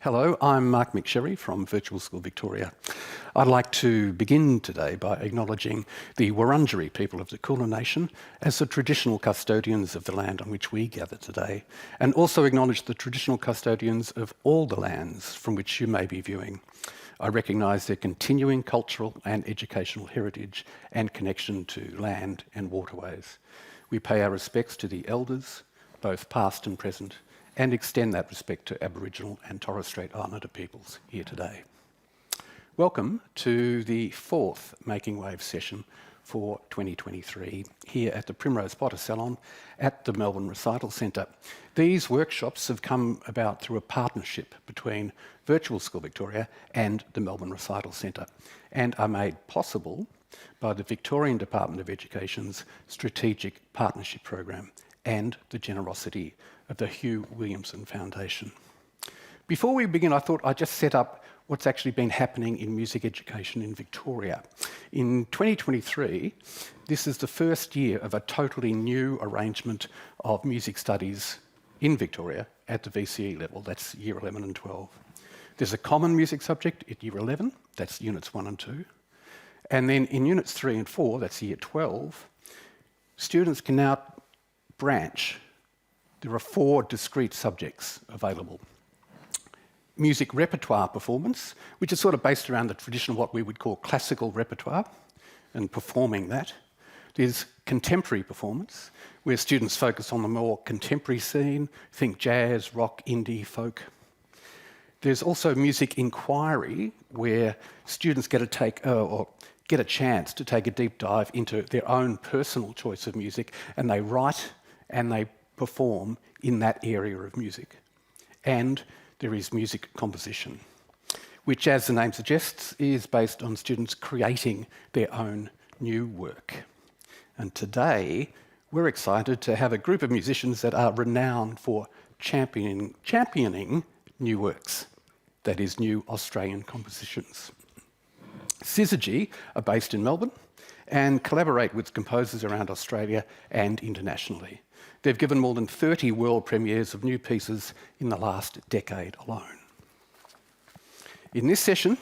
Hello, I'm Mark McSherry from Virtual School Victoria. I'd like to begin today by acknowledging the Wurundjeri people of the Kulin Nation as the traditional custodians of the land on which we gather today, and also acknowledge the traditional custodians of all the lands from which you may be viewing. I recognise their continuing cultural and educational heritage and connection to land and waterways. We pay our respects to the elders, both past and present, and extend that respect to Aboriginal and Torres Strait Islander peoples here today. Welcome to the fourth Making Waves session for 2023 here at the Primrose Potter Salon at the Melbourne Recital Centre. These workshops have come about through a partnership between Virtual School Victoria and the Melbourne Recital Centre and are made possible by the Victorian Department of Education's Strategic Partnership Program and the generosity of the Hugh Williamson Foundation. Before we begin, I thought I'd just set up what's actually been happening in music education in Victoria. In 2023, this is the first year of a totally new arrangement of music studies in Victoria at the VCE level, that's year 11 and 12. There's a common music subject at year 11, that's units 1 and 2. And then in units 3 and 4, that's year 12, students can now branch. There are 4 discrete subjects available. Music repertoire performance, which is sort of based around the tradition of what we would call classical repertoire and performing that. There's contemporary performance, where students focus on the more contemporary scene, think jazz, rock, indie, folk. There's also music inquiry, where students get a chance to take a deep dive into their own personal choice of music, and they write and they perform in that area of music. And there is music composition, which, as the name suggests, is based on students creating their own new work. And today, we're excited to have a group of musicians that are renowned for championing new works, that is, new Australian compositions. Syzygy are based in Melbourne and collaborate with composers around Australia and internationally. They've given more than 30 world premieres of new pieces in the last decade alone. In this session,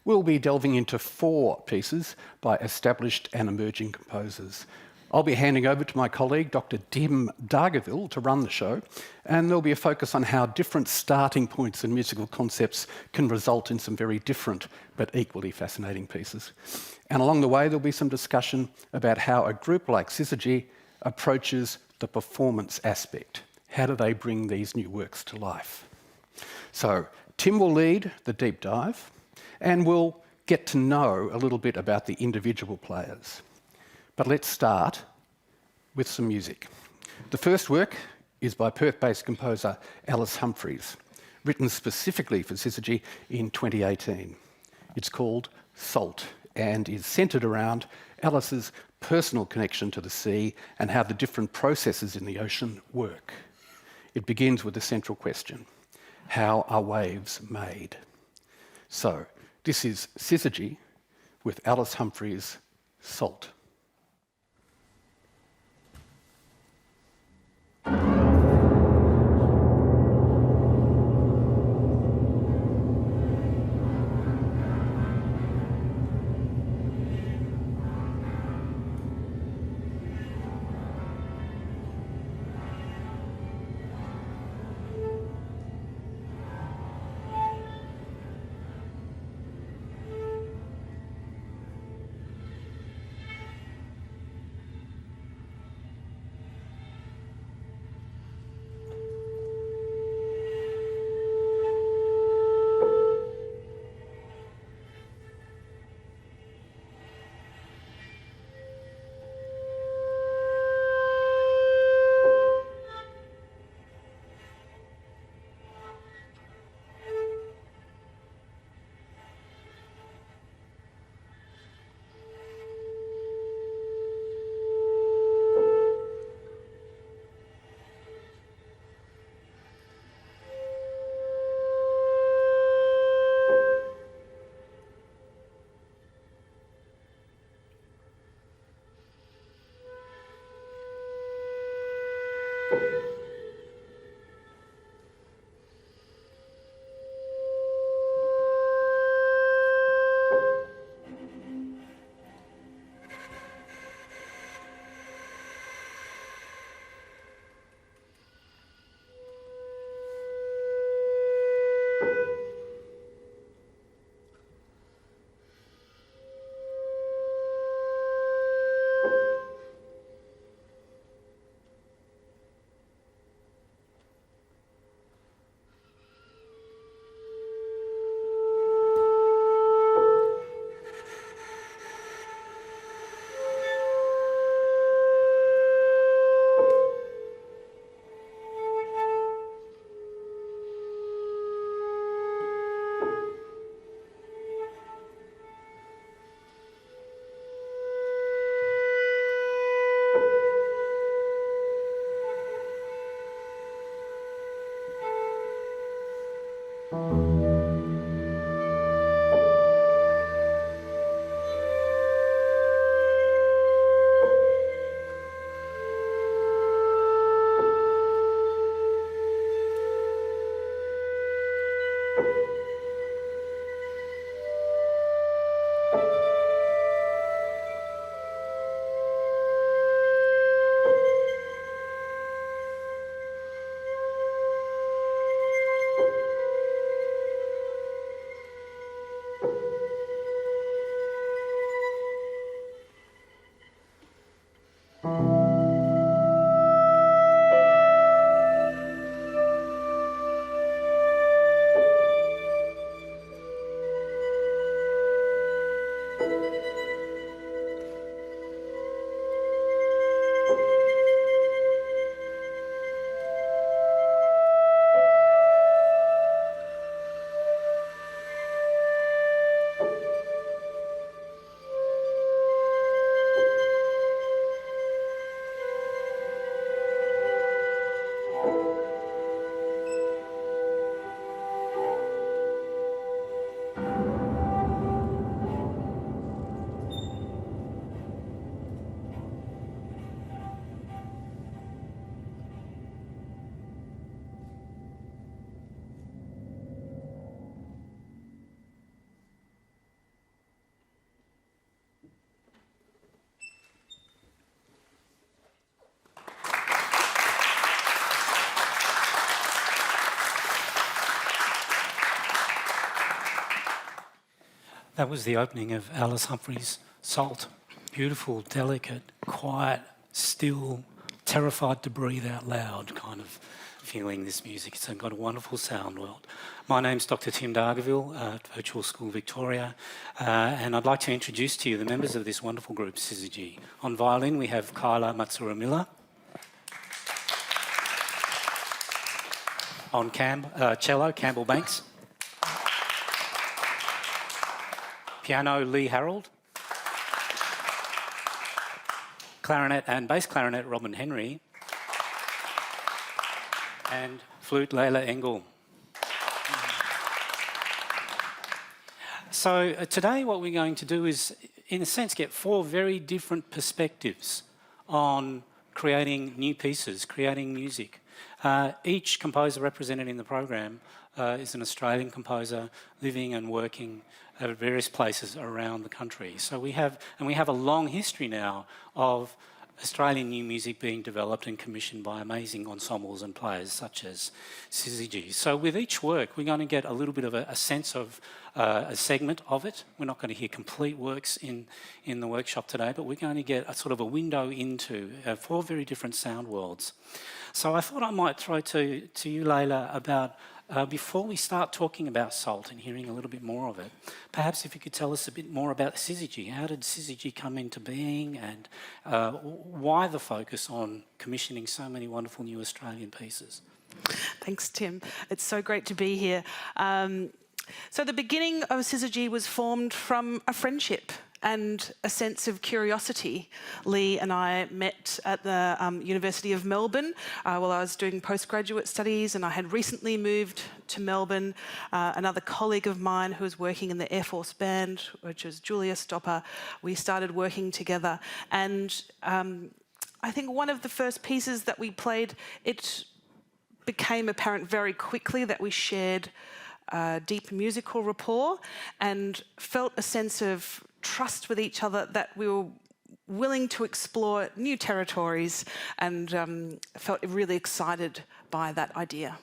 we'll be delving into 4 pieces by established and emerging composers. I'll be handing over to my colleague, Dr. Dim Dargaville, to run the show, and there'll be a focus on how different starting points and musical concepts can result in some very different but equally fascinating pieces. And along the way, there'll be some discussion about how a group like Syzygy approaches the performance aspect. How do they bring these new works to life? So Tim will lead the deep dive, and we'll get to know a little bit about the individual players. But let's start with some music. The first work is by Perth-based composer Alice Humphreys, written specifically for Syzygy in 2018. It's called Salt and is centred around Alice's personal connection to the sea and how the different processes in the ocean work. It begins with the central question: how are waves made? So, this is Syzygy with Alice Humphreys' Salt. That was the opening of Alice Humphrey's Salt. Beautiful, delicate, quiet, still, terrified to breathe out loud kind of feeling, this music. It's got a wonderful sound world. My name's Dr. Tim Dargaville at Virtual School Victoria, and I'd like to introduce to you the members of this wonderful group, Syzygy. On violin, we have Kyla Matsura-Miller. On cello, Campbell Banks. Piano, Lee Harold. Clarinet and bass clarinet, Robin Henry. And flute, Leila Engel. So today what we're going to do is, in a sense, get four very different perspectives on creating new pieces, creating music. Each composer represented in the program is an Australian composer living and working at various places around the country. So we have a long history now of Australian new music being developed and commissioned by amazing ensembles and players such as Syzygy. So with each work, we're going to get a little bit of a sense of a segment of it. We're not going to hear complete works in the workshop today, but we're going to get a sort of a window into four very different sound worlds. So I thought I might throw to you, Leila, about before we start talking about Salt and hearing a little bit more of it, perhaps if you could tell us a bit more about Syzygy. How did Syzygy come into being, and why the focus on commissioning so many wonderful new Australian pieces? Thanks, Tim. It's so great to be here. So the beginning of Syzygy was formed from a friendship and a sense of curiosity. Lee and I met at the University of Melbourne while I was doing postgraduate studies, and I had recently moved to Melbourne. Another colleague of mine who was working in the Air Force Band, which was Julia Stopper, we started working together. And I think one of the first pieces that we played, it became apparent very quickly that we shared deep musical rapport and felt a sense of trust with each other, that we were willing to explore new territories, and felt really excited by that idea.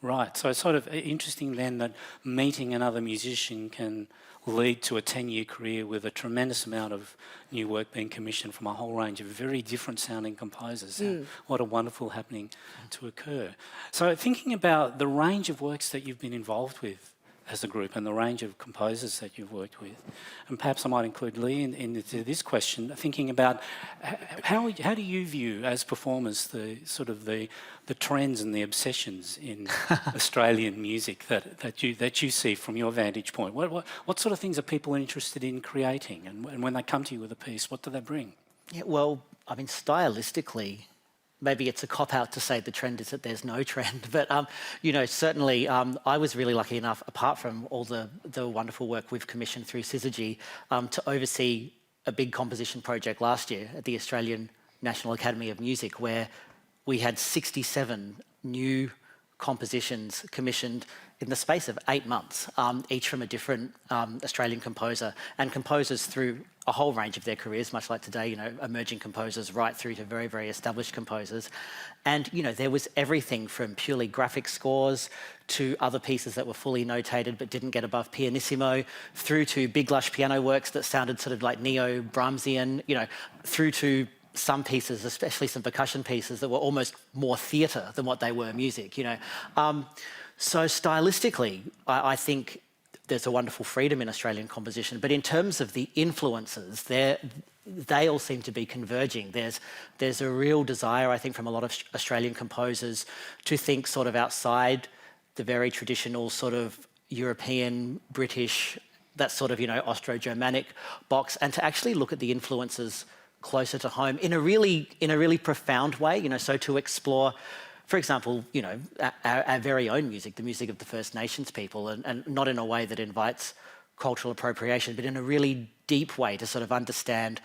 Right, so it's sort of interesting then that meeting another musician can lead to a 10-year career with a tremendous amount of new work being commissioned from a whole range of very different sounding composers. What a wonderful happening to occur. So thinking about the range of works that you've been involved with as a group and the range of composers that you've worked with, and perhaps I might include Lee into this question, thinking about how do you view as performers the sort of the trends and the obsessions in Australian music that you see from your vantage point? What sort of things are people interested in creating, and when they come to you with a piece, what do they bring? Yeah, well, I mean, stylistically, maybe it's a cop-out to say the trend is that there's no trend, but you know, certainly I was really lucky enough, apart from all the wonderful work we've commissioned through Syzygy, to oversee a big composition project last year at the Australian National Academy of Music, where we had 67 new compositions commissioned in the space of 8 months, each from a different Australian composer, and composers through a whole range of their careers, much like today, you know, emerging composers right through to very, very established composers. And, you know, there was everything from purely graphic scores to other pieces that were fully notated but didn't get above pianissimo, through to big lush piano works that sounded sort of like neo-Brahmsian, you know, through to some pieces, especially some percussion pieces, that were almost more theatre than what they were music, you know. So stylistically, I think there's a wonderful freedom in Australian composition, but in terms of the influences, they all seem to be converging. There's a real desire, I think, from a lot of Australian composers to think sort of outside the very traditional sort of European, British, that sort of, you know, Austro-Germanic box, and to actually look at the influences closer to home in a really profound way, you know, so to explore, for example, you know, our very own music, the music of the First Nations people, and not in a way that invites cultural appropriation, but in a really deep way to sort of understand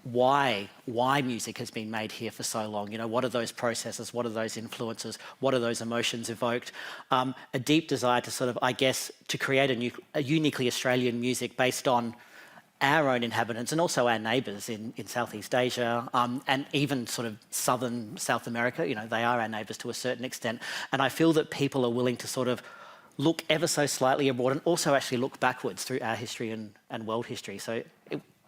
why music has been made here for so long. You know, what are those processes? What are those influences? What are those emotions evoked? A deep desire to sort of, I guess, to create a uniquely Australian music based on our own inhabitants and also our neighbours in Southeast Asia, and even sort of southern South America. You know, they are our neighbours to a certain extent. And I feel that people are willing to sort of look ever so slightly abroad and also actually look backwards through our history and world history. So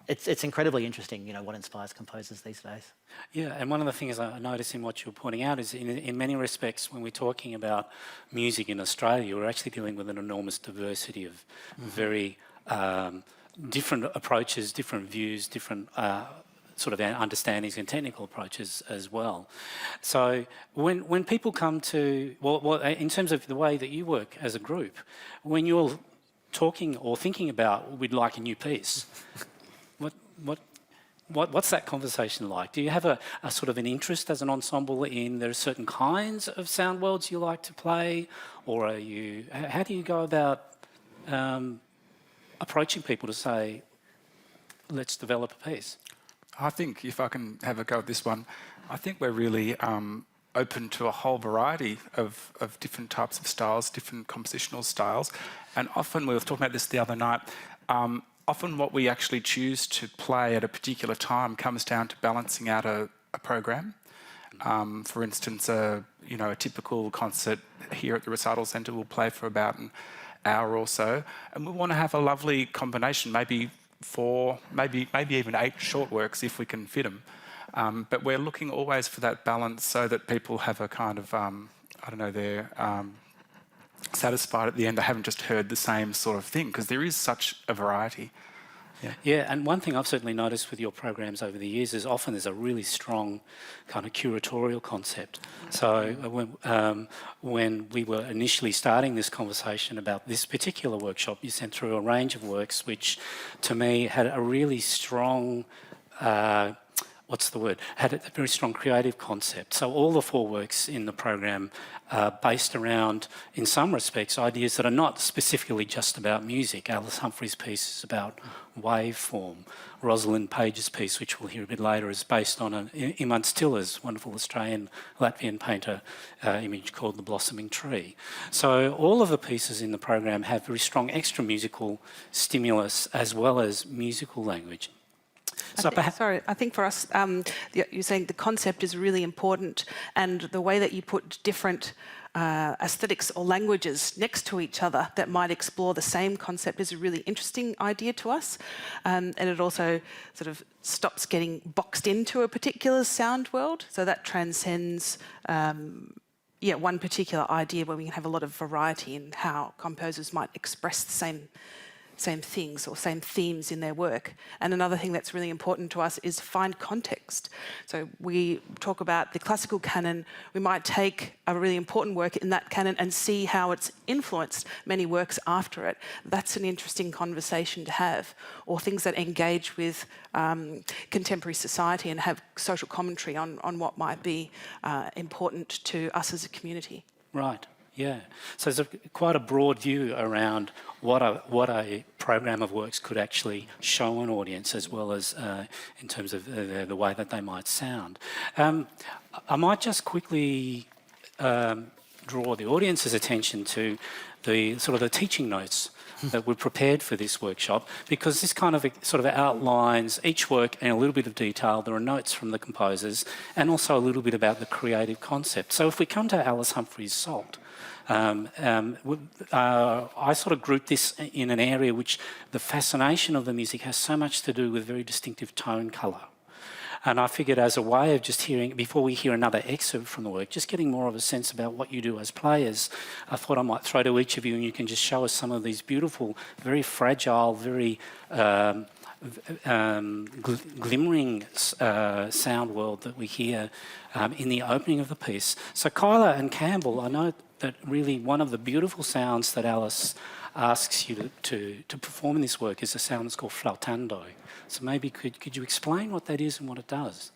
it's incredibly interesting, you know, what inspires composers these days. Yeah, and one of the things I notice in what you're pointing out is in many respects, when we're talking about music in Australia, we're actually dealing with an enormous diversity of very different approaches, different views, different sort of understandings and technical approaches as well. So when people come to, well, in terms of the way that you work as a group, when you're talking or thinking about we'd like a new piece, what's that conversation like? Do you have a sort of an interest as an ensemble in there are certain kinds of sound worlds you like to play, or how do you go about approaching people to say, let's develop a piece? I think, if I can have a go at this one, I think we're really open to a whole variety of different types of styles, different compositional styles. And often, we were talking about this the other night, often what we actually choose to play at a particular time comes down to balancing out a program. For instance, a typical concert here at the Recital Centre will play for about an hour or so, and we want to have a lovely combination, maybe 4, maybe even 8 short works if we can fit them. But we're looking always for that balance so that people have a kind of, they're satisfied at the end. They haven't just heard the same sort of thing, because there is such a variety. Yeah, and one thing I've certainly noticed with your programs over the years is often there's a really strong kind of curatorial concept. So when we were initially starting this conversation about this particular workshop, you sent through a range of works which, to me, had a really strong had a very strong creative concept. So all the 4 works in the program are based around, in some respects, ideas that are not specifically just about music. Alice Humphrey's piece is about waveform. Rosalind Page's piece, which we'll hear a bit later, is based on Iman Stiller's wonderful Australian-Latvian painter image called The Blossoming Tree. So all of the pieces in the program have very strong extra musical stimulus as well as musical language. So I think for us, you're saying the concept is really important, and the way that you put different aesthetics or languages next to each other that might explore the same concept is a really interesting idea to us. And it also sort of stops getting boxed into a particular sound world, so that transcends one particular idea where we can have a lot of variety in how composers might express the same things or same themes in their work. And another thing that's really important to us is find context. So we talk about the classical canon. We might take a really important work in that canon and see how it's influenced many works after it. That's an interesting conversation to have. Or things that engage with contemporary society and have social commentary on what might be important to us as a community. Right. Yeah, so there's quite a broad view around what a program of works could actually show an audience, as well as in terms of the way that they might sound. I might just quickly draw the audience's attention to the sort of the teaching notes that were prepared for this workshop, because this kind of sort of outlines each work in a little bit of detail. There are notes from the composers and also a little bit about the creative concept. So if we come to Alice Humphrey's Salt, I sort of group this in an area which the fascination of the music has so much to do with very distinctive tone colour. And I figured as a way of just hearing, before we hear another excerpt from the work, just getting more of a sense about what you do as players, I thought I might throw to each of you and you can just show us some of these beautiful, very fragile, very glimmering sound world that we hear in the opening of the piece. So Kyla and Campbell, I know that really one of the beautiful sounds that Alice asks you to perform in this work is a sound that's called flautando. So maybe could you explain what that is and what it does?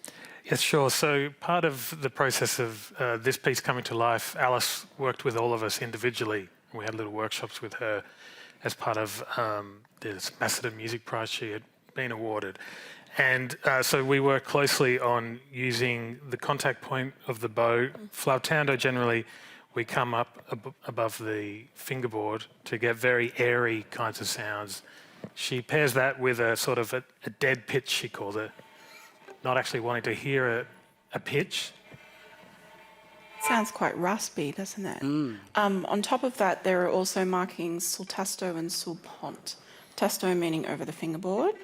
Yes, sure. So part of the process of this piece coming to life, Alice worked with all of us individually. We had little workshops with her as part of this Ambassador Music Prize she had been awarded. And so we worked closely on using the contact point of the bow. Flautando, generally, we come up above the fingerboard to get very airy kinds of sounds. She pairs that with a sort of a dead pitch, she calls it, not actually wanting to hear a pitch. Sounds quite raspy, doesn't it? On top of that, there are also markings sul tasto and sul pont. Tasto meaning over the fingerboard,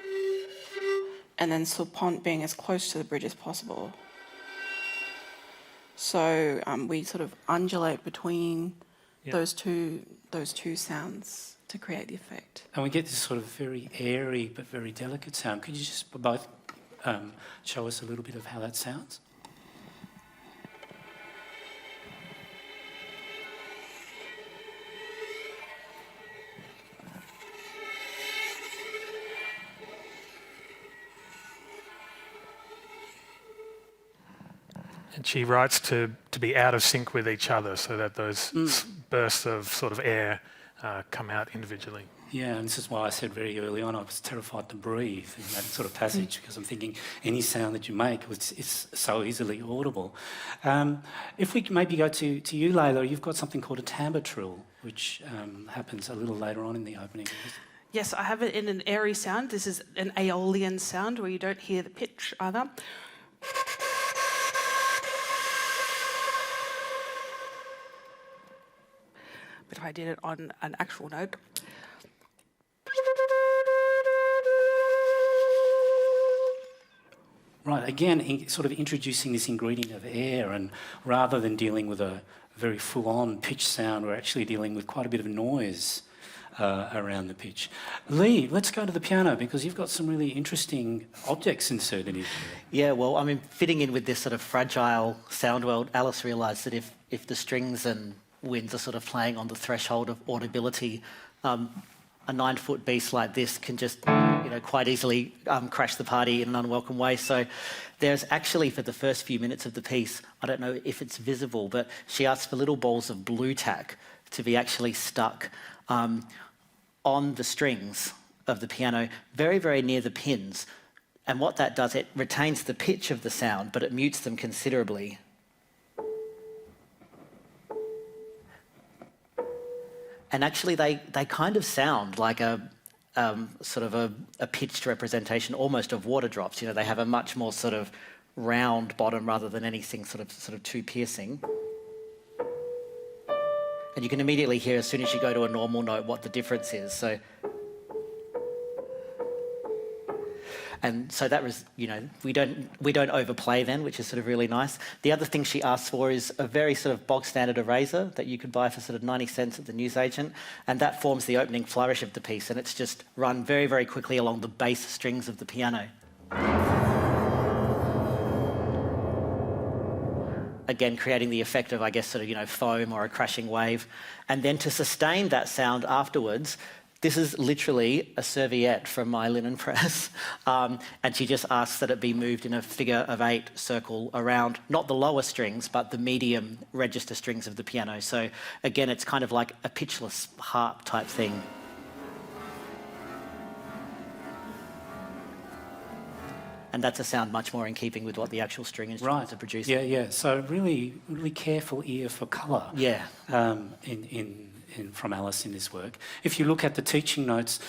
and then sul pont being as close to the bridge as possible. So we sort of undulate between those two sounds to create the effect. And we get this sort of very airy but very delicate sound. Could you just both show us a little bit of how that sounds? And she writes to be out of sync with each other so that those bursts of sort of air come out individually. Yeah, and this is why I said very early on I was terrified to breathe in that sort of passage because I'm thinking any sound that you make is so easily audible. If we maybe go to you, Layla, you've got something called a timbre trill, which happens a little later on in the opening. Yes, I have it in an airy sound. This is an aeolian sound where you don't hear the pitch either. But if I did it on an actual note. Right, again, sort of introducing this ingredient of air, and rather than dealing with a very full-on pitch sound, we're actually dealing with quite a bit of noise around the pitch. Lee, let's go to the piano because you've got some really interesting objects inserted in here. Yeah, well, I mean, fitting in with this sort of fragile sound world, Alice realised that if the strings and winds are sort of playing on the threshold of audibility, a 9-foot beast like this can just, quite easily crash the party in an unwelcome way. So there's actually, for the first few minutes of the piece, I don't know if it's visible, but she asks for little balls of blue tack to be actually stuck on the strings of the piano, very, very near the pins. And what that does, it retains the pitch of the sound, but it mutes them considerably. And actually, they kind of sound like a sort of a pitched representation, almost of water drops. They have a much more sort of round bottom rather than anything sort of too piercing. And you can immediately hear as soon as you go to a normal note what the difference is. And so that was, we don't overplay then, which is sort of really nice. The other thing she asked for is a very sort of bog standard eraser that you could buy for sort of 90 cents at the newsagent, and that forms the opening flourish of the piece, and it's just run very, very quickly along the bass strings of the piano. Again, creating the effect of, I guess, sort of, foam or a crashing wave. And then to sustain that sound afterwards, this is literally a serviette from my linen press, and she just asks that it be moved in a figure of 8 circle around, not the lower strings, but the medium register strings of the piano. So again, it's kind of like a pitchless harp type thing. And that's a sound much more in keeping with what the actual string instruments are producing. Yeah. So really, really careful ear for colour. Yeah. From Alice in this work. If you look at the teaching notes,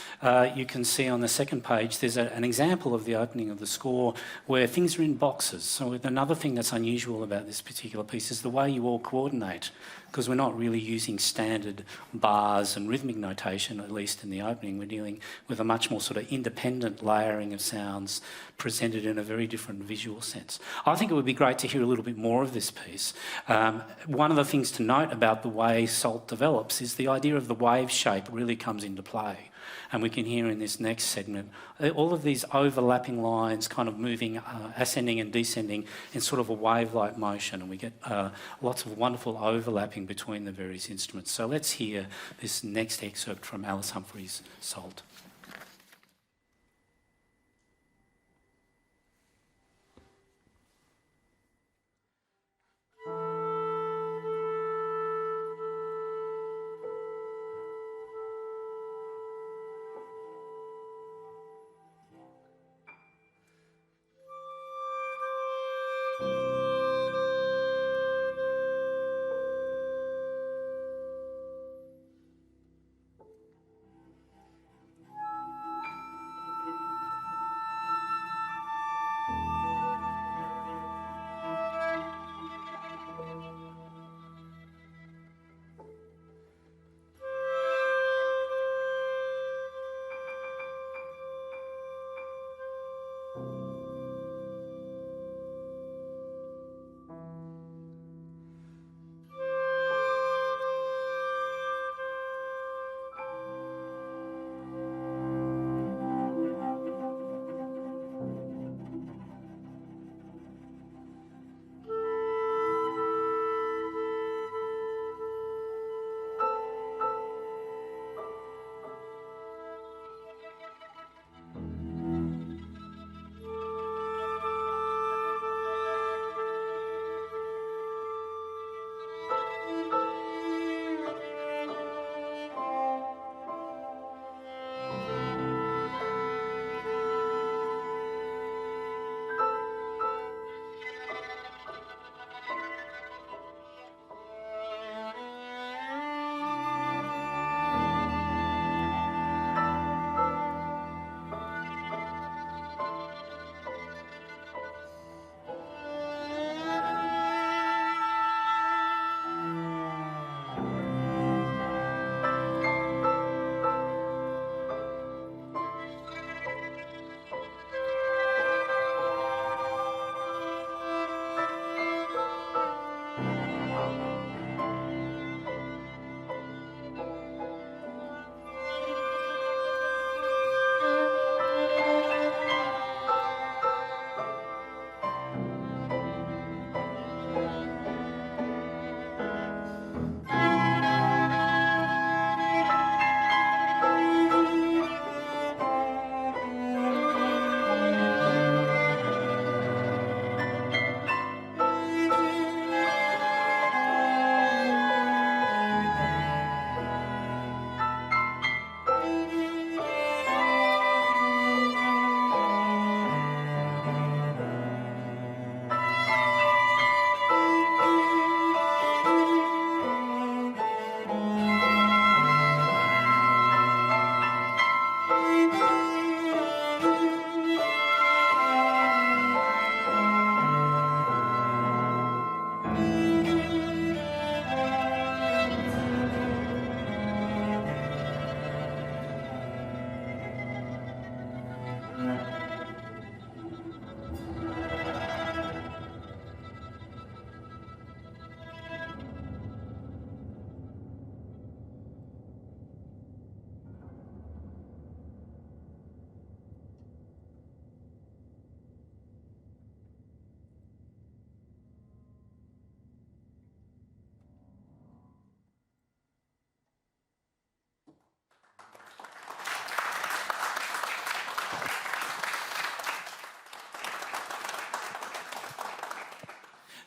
you can see on the second page there's an example of the opening of the score where things are in boxes. So another thing that's unusual about this particular piece is the way you all coordinate because we're not really using standard bars and rhythmic notation, at least in the opening. We're dealing with a much more sort of independent layering of sounds presented in a very different visual sense. I think it would be great to hear a little bit more of this piece. One of the things to note about the way Salt develops is the idea of the wave shape really comes into play. And we can hear in this next segment all of these overlapping lines kind of moving, ascending and descending in sort of a wave-like motion, and we get lots of wonderful overlapping between the various instruments. So let's hear this next excerpt from Alice Humphrey's Salt.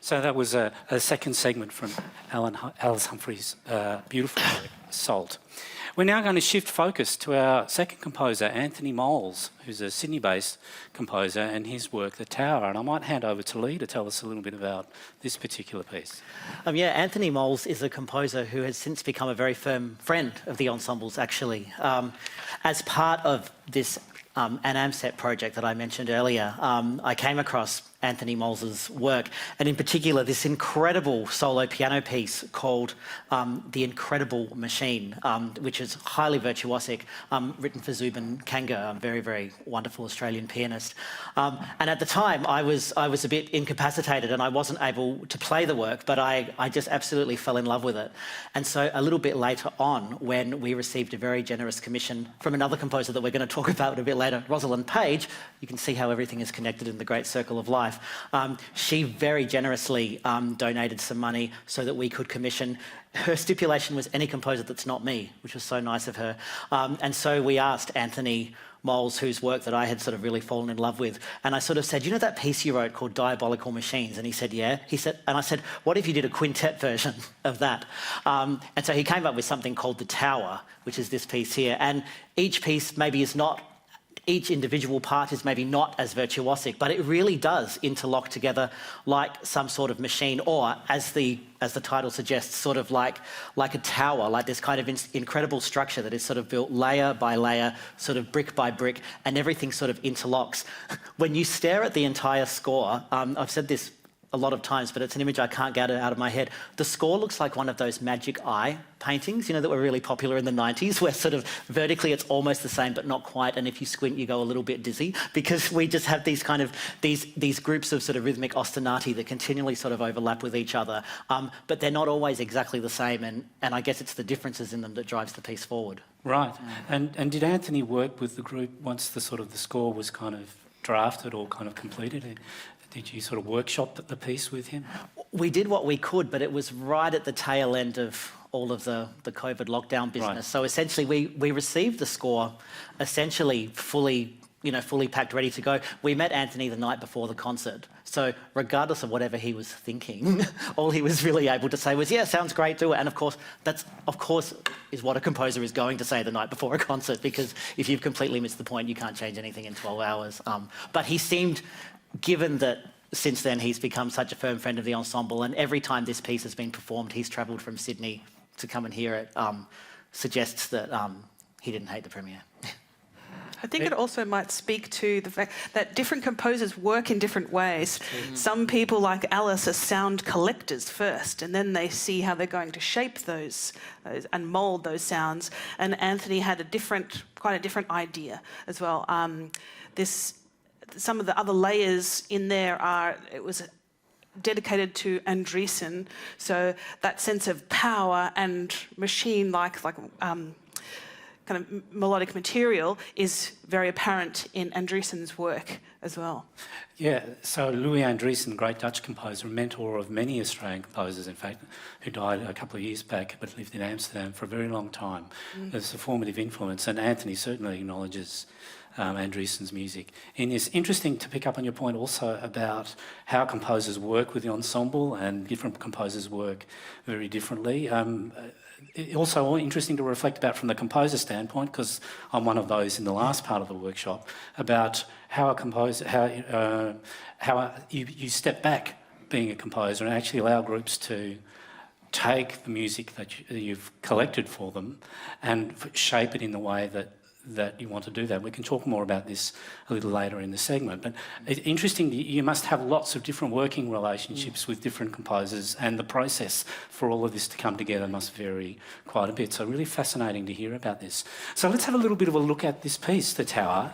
So that was a second segment from Alice Humphrey's beautiful work, Salt. We're now going to shift focus to our second composer, Anthony Moles, who's a Sydney-based composer, and his work, The Tower. And I might hand over to Lee to tell us a little bit about this particular piece. Yeah, Anthony Moles is a composer who has since become a very firm friend of the ensembles, actually. As part of this An Amset project that I mentioned earlier, I came across Anthony Moles's work, and in particular this incredible solo piano piece called The Incredible Machine, which is highly virtuosic, written for Zubin Kanga, a very, very wonderful Australian pianist. And at the time, I was a bit incapacitated and I wasn't able to play the work, but I just absolutely fell in love with it. And so a little bit later on, when we received a very generous commission from another composer that we're going to talk about a bit later, Rosalind Page, you can see how everything is connected in the great circle of life. She very generously donated some money so that we could commission. Her stipulation was any composer that's not me, which was so nice of her. And so we asked Anthony Moles, whose work that I had sort of really fallen in love with, and I sort of said, you know that piece you wrote called Diabolical Machines? And he said, yeah. He said, and I said, what if you did a quintet version of that? And so he came up with something called The Tower, which is this piece here. And each piece maybe is not, each individual part is maybe not as virtuosic, but it really does interlock together like some sort of machine, or as the title suggests, sort of like a tower, like this kind of incredible structure that is sort of built layer by layer, sort of brick by brick, and everything sort of interlocks. When you stare at the entire score, I've said this a lot of times, but it's an image I can't get out of my head. The score looks like one of those magic eye paintings, you know, that were really popular in the 90s, where sort of vertically it's almost the same, but not quite. And if you squint, you go a little bit dizzy, because we just have these kind of, these groups of sort of rhythmic ostinati that continually sort of overlap with each other. But they're not always exactly the same. And I guess it's the differences in them that drives the piece forward. Right. And did Anthony work with the group once the score was kind of drafted or kind of completed? Did you sort of workshop the piece with him? We did what we could, but it was right at the tail end of all of the COVID lockdown business. Right. So essentially we received the score essentially fully packed, ready to go. We met Anthony the night before the concert. So regardless of whatever he was thinking, all he was really able to say was, yeah, sounds great, do it. And of course, that's is what a composer is going to say the night before a concert, because if you've completely missed the point, you can't change anything in 12 hours. But he seemed, given that since then he's become such a firm friend of the ensemble, and every time this piece has been performed, he's travelled from Sydney to come and hear it, suggests that he didn't hate the premiere. I think it also might speak to the fact that different composers work in different ways. Some people, like Alice, are sound collectors first, and then they see how they're going to shape those and mould those sounds. And Anthony had quite a different idea as well. Some of the other layers in there it was dedicated to Andreessen, so that sense of power and machine-like kind of melodic material is very apparent in Andreessen's work as well. Yeah, so Louis Andriessen, great Dutch composer, mentor of many Australian composers, in fact, who died a couple of years back but lived in Amsterdam for a very long time. There's a formative influence, and Anthony certainly acknowledges Andreessen's music. And it's interesting to pick up on your point also about how composers work with the ensemble, and different composers work very differently. Also interesting to reflect about from the composer standpoint, because I'm one of those in the last part of the workshop, about how a composer, how you step back being a composer and actually allow groups to take the music that you've collected for them and shape it in the way that you want to do that. We can talk more about this a little later in the segment. But it's interesting, you must have lots of different working relationships with different composers, and the process for all of this to come together must vary quite a bit. So really fascinating to hear about this. So let's have a little bit of a look at this piece, The Tower.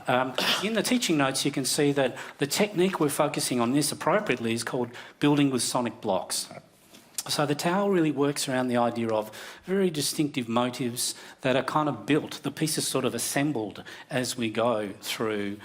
In the teaching notes, you can see that the technique we're focusing on this appropriately is called building with sonic blocks. So the tower really works around the idea of very distinctive motives that are kind of built. The piece is sort of assembled as we go through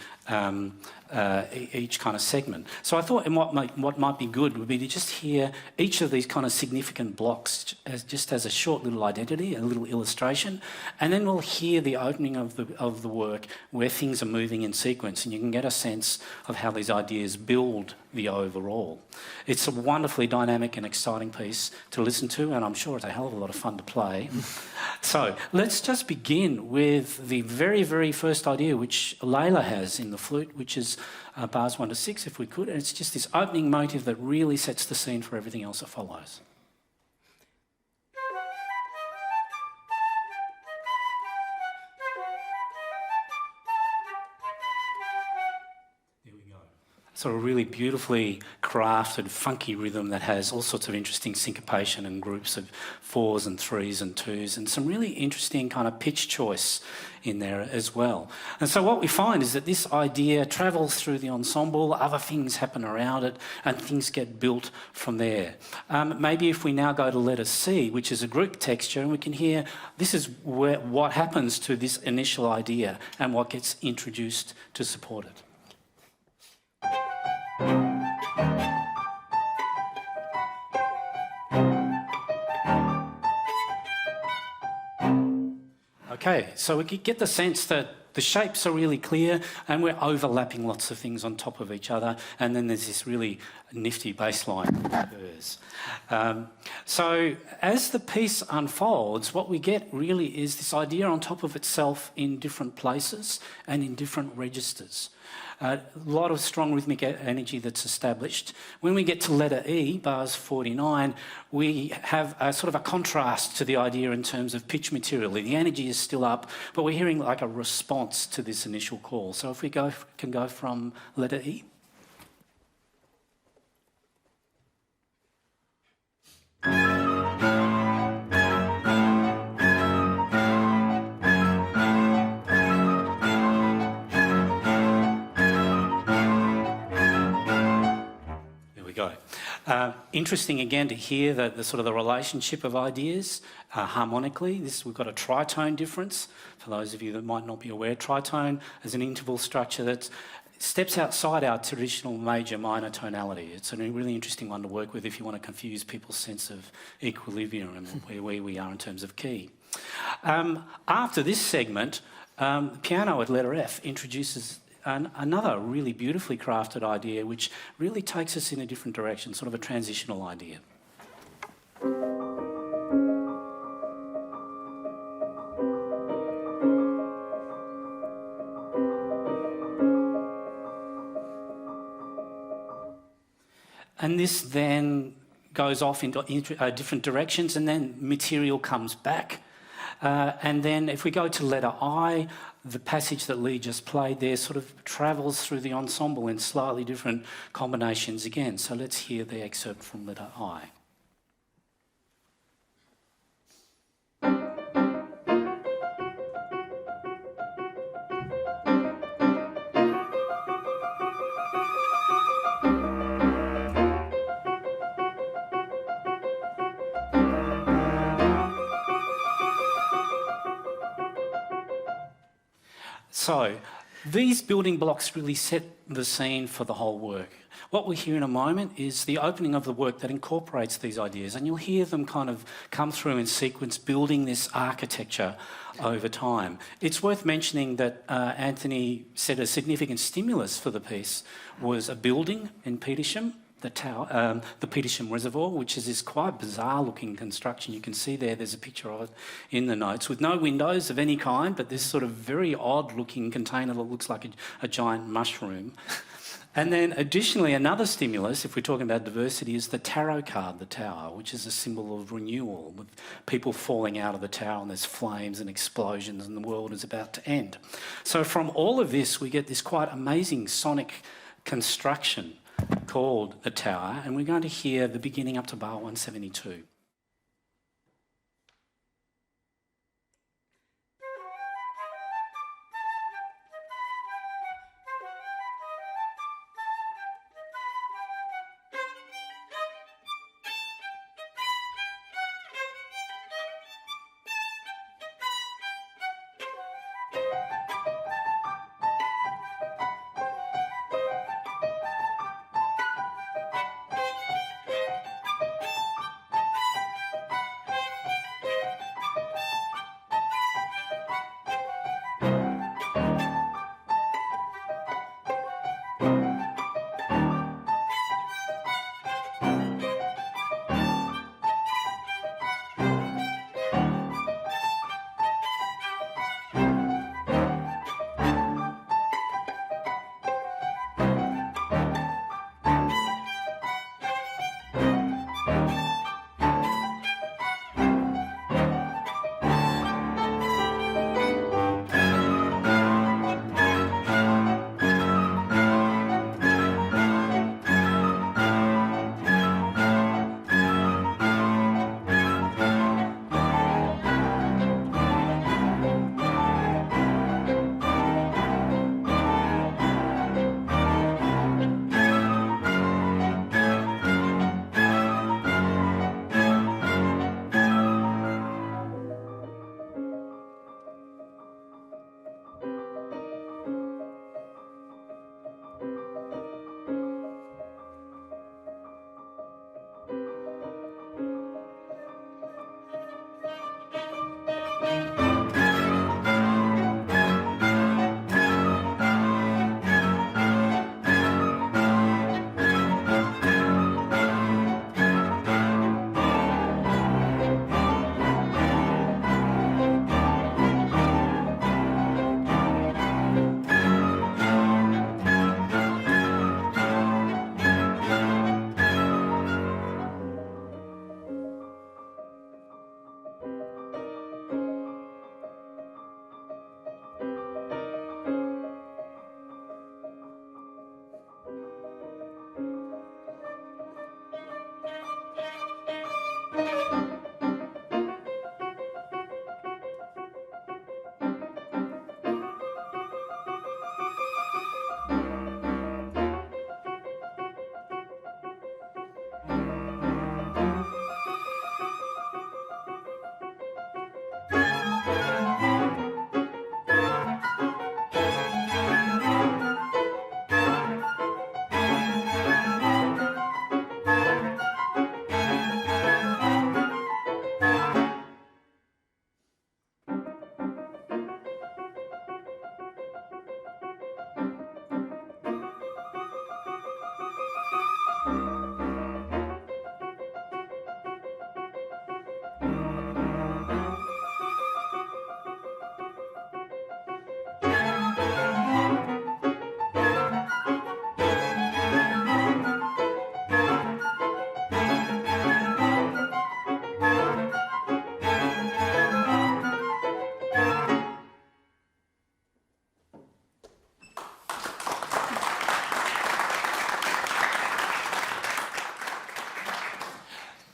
each kind of segment. So I thought what might be good would be to just hear each of these kind of significant blocks as a short little identity, a little illustration, and then we'll hear the opening of the work where things are moving in sequence, and you can get a sense of how these ideas build the overall. It's a wonderfully dynamic and exciting piece to listen to, and I'm sure it's a hell of a lot of fun to play. So let's just begin with the very, very first idea, which Layla has in the flute, which is bars 1 to 6, if we could. And it's just this opening motive that really sets the scene for everything else that follows. Here we go. sort of really beautifully crafted, funky rhythm that has all sorts of interesting syncopation and groups of 4s and 3s and 2s, and some really interesting kind of pitch choice in there as well. And so what we find is that this idea travels through the ensemble, other things happen around it, and things get built from there. Maybe if we now go to letter C, which is a group texture, and we can hear this is what happens to this initial idea and what gets introduced to support it. Okay, so we get the sense that the shapes are really clear and we're overlapping lots of things on top of each other, and then there's this really nifty bass line that occurs. So as the piece unfolds, what we get really is this idea on top of itself in different places and in different registers. A lot of strong rhythmic energy that's established. When we get to letter E, bars 49, we have a sort of a contrast to the idea in terms of pitch material. The energy is still up, but we're hearing like a response to this initial call. So if we can go from letter E. Interesting again to hear that the sort of the relationship of ideas harmonically. We've got a tritone difference. For those of you that might not be aware, tritone is an interval structure that steps outside our traditional major-minor tonality. It's a really interesting one to work with if you want to confuse people's sense of equilibrium and where we are in terms of key. After this segment, piano at letter F introduces another really beautifully crafted idea which really takes us in a different direction, sort of a transitional idea. And this then goes off into different directions, and then material comes back. And then if we go to letter I, the passage that Lee just played there sort of travels through the ensemble in slightly different combinations again. So let's hear the excerpt from letter I. So these building blocks really set the scene for the whole work. What we hear in a moment is the opening of the work that incorporates these ideas, and you'll hear them kind of come through in sequence, building this architecture over time. It's worth mentioning that Anthony said a significant stimulus for the piece was a building in Petersham, the tower, the Petersham Reservoir, which is this quite bizarre-looking construction. You can see there's a picture of it in the notes, with no windows of any kind, but this sort of very odd-looking container that looks like a giant mushroom. And then additionally, another stimulus, if we're talking about diversity, is the tarot card, the tower, which is a symbol of renewal, with people falling out of the tower and there's flames and explosions and the world is about to end. So from all of this, we get this quite amazing sonic construction called the tower, and we're going to hear the beginning up to bar 172.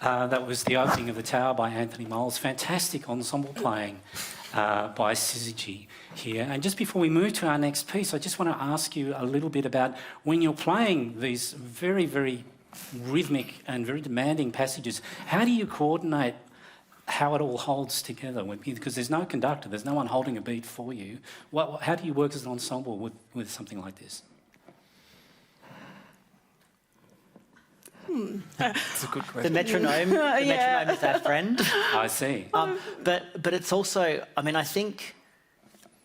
That was the opening of the Tower by Anthony Moles. Fantastic ensemble playing by Syzygy here. And just before we move to our next piece, I just want to ask you a little bit about when you're playing these very, very rhythmic and very demanding passages, how do you coordinate how it all holds together? Because there's no conductor, there's no one holding a beat for you. How do you work as an ensemble with something like this? It's a good question. The metronome, metronome is our friend. I see. But it's also, I mean, I think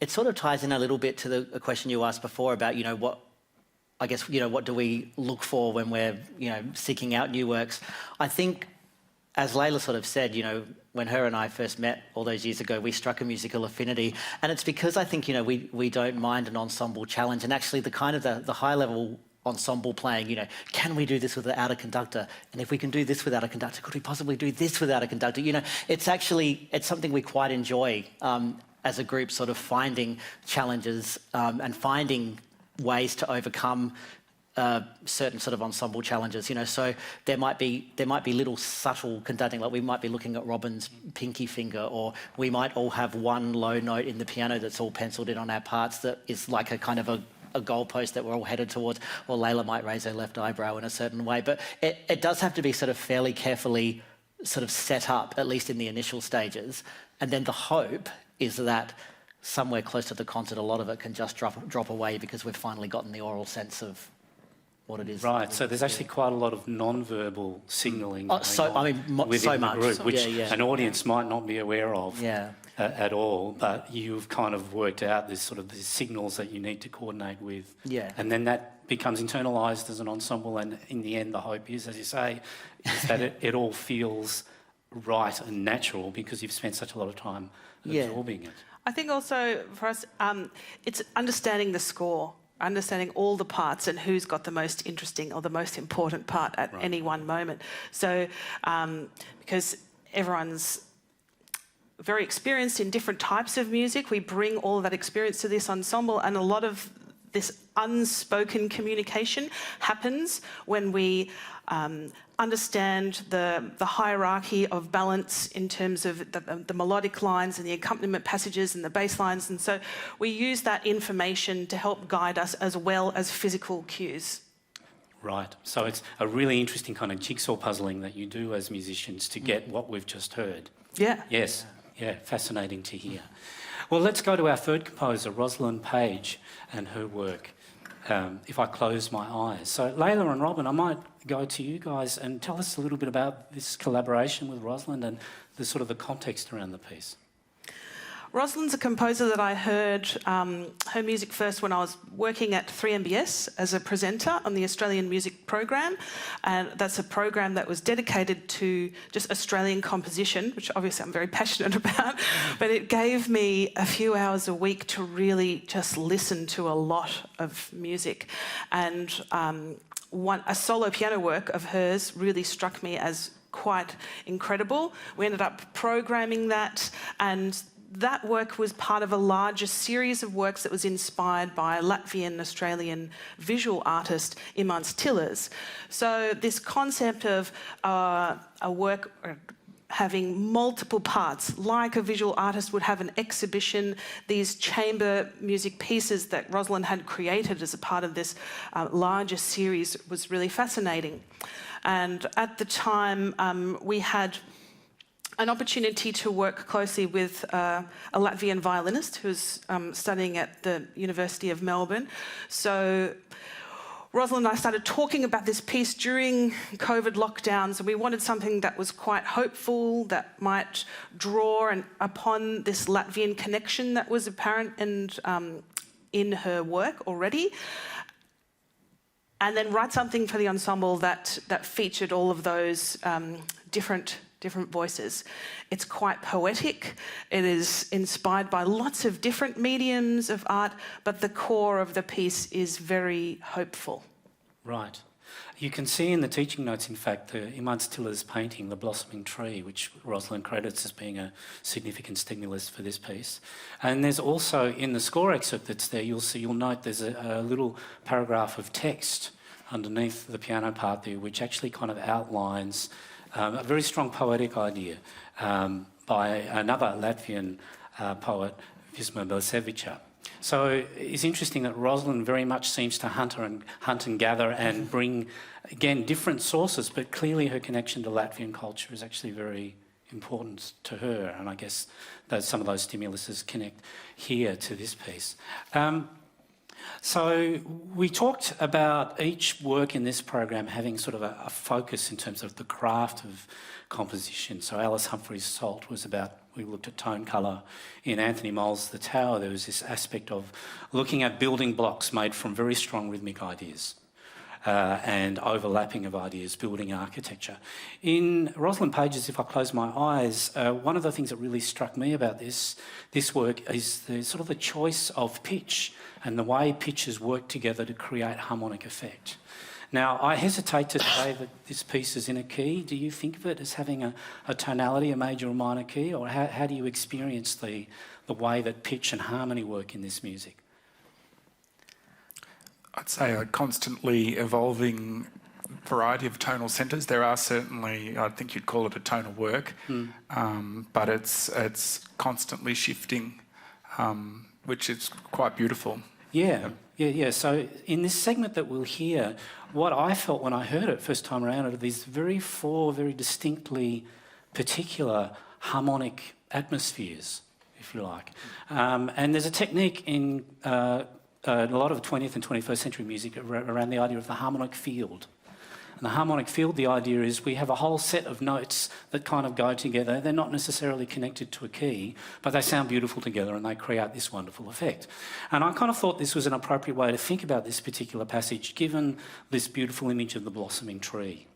it sort of ties in a little bit to the question you asked before about, what do we look for when we're, seeking out new works? I think, as Layla sort of said, when her and I first met all those years ago, we struck a musical affinity. And it's because I think, we don't mind an ensemble challenge. And actually the kind of the high level ensemble playing, can we do this without a conductor? And if we can do this without a conductor, could we possibly do this without a conductor? It's something we quite enjoy as a group, sort of finding challenges and finding ways to overcome certain sort of ensemble challenges. So there might be little subtle conducting, like we might be looking at Robin's pinky finger, or we might all have one low note in the piano that's all penciled in on our parts that is like a kind of a goalpost that we're all headed towards, or Layla might raise her left eyebrow in a certain way. But it does have to be sort of fairly carefully sort of set up, at least in the initial stages. And then the hope is that somewhere close to the concert, a lot of it can just drop away because we've finally gotten the oral sense of what it is. Right, so there's actually quite a lot of non-verbal signalling so within much. the group, which an audience Yeah. might not be aware of. Yeah. At all, but you've kind of worked out these signals that you need to coordinate with. Yeah. And then that becomes internalised as an ensemble, and in the end the hope is, as you say, is that it all feels right and natural because you've spent such a lot of time absorbing it. I think also for us, it's understanding the score, understanding all the parts and who's got the most interesting or the most important part at any one moment. So, because everyone's very experienced in different types of music, we bring all of that experience to this ensemble, and a lot of this unspoken communication happens when we understand the hierarchy of balance in terms of the melodic lines and the accompaniment passages and the bass lines, and so we use that information to help guide us as well as physical cues. Right, so it's a really interesting kind of jigsaw puzzling that you do as musicians to get what we've just heard. Yeah. Yes. Yeah, fascinating to hear. Well, let's go to our third composer, Rosalind Page, and her work, If I Close My Eyes. So Layla and Robin, I might go to you guys and tell us a little bit about this collaboration with Rosalind and the sort of the context around the piece. Rosalind's a composer that I heard her music first when I was working at 3MBS as a presenter on the Australian Music Program, and that's a program that was dedicated to just Australian composition, which obviously I'm very passionate about, but it gave me a few hours a week to really just listen to a lot of music, and a solo piano work of hers really struck me as quite incredible. We ended up programming that, and that work was part of a larger series of works that was inspired by Latvian-Australian visual artist Imants Tillers. So this concept of a work having multiple parts, like a visual artist would have an exhibition, these chamber music pieces that Rosalind had created as a part of this larger series was really fascinating. And at the time, we had an opportunity to work closely with a Latvian violinist who's studying at the University of Melbourne. So Rosalind and I started talking about this piece during COVID lockdowns, and we wanted something that was quite hopeful, that might draw upon this Latvian connection that was apparent and in her work already, and then write something for the ensemble that featured all of those different voices. It's quite poetic. It is inspired by lots of different mediums of art, but the core of the piece is very hopeful. Right. You can see in the teaching notes, in fact, the Imants Tillers painting, The Blossoming Tree, which Rosalind credits as being a significant stimulus for this piece. And there's also, in the score excerpt that's there, you'll note there's a little paragraph of text underneath the piano part there, which actually kind of outlines a very strong poetic idea by another Latvian poet, Visma Belsevica. So it's interesting that Rosalind very much seems to hunt and gather and bring, again, different sources, but clearly her connection to Latvian culture is actually very important to her, and I guess that some of those stimuluses connect here to this piece. So we talked about each work in this program having sort of a focus in terms of the craft of composition. So Alice Humphreys' Salt was about, we looked at tone colour. In Anthony Moll's The Tower, there was this aspect of looking at building blocks made from very strong rhythmic ideas. And overlapping of ideas, building architecture. In Rosalind Page's If I Close My Eyes, one of the things that really struck me about this work is the sort of the choice of pitch and the way pitches work together to create harmonic effect. Now, I hesitate to say that this piece is in a key. Do you think of it as having a tonality, a major or minor key, or how do you experience the way that pitch and harmony work in this music? I'd say a constantly evolving variety of tonal centres. There are certainly, I think you'd call it a tonal work, but it's constantly shifting, which is quite beautiful. Yeah. So in this segment that we'll hear, what I felt when I heard it first time around are these four very distinctly particular harmonic atmospheres, if you like. And there's a technique in a lot of 20th and 21st century music around the idea of the harmonic field. And the harmonic field, the idea is we have a whole set of notes that kind of go together. They're not necessarily connected to a key, but they sound beautiful together and they create this wonderful effect. And I kind of thought this was an appropriate way to think about this particular passage, given this beautiful image of the blossoming tree.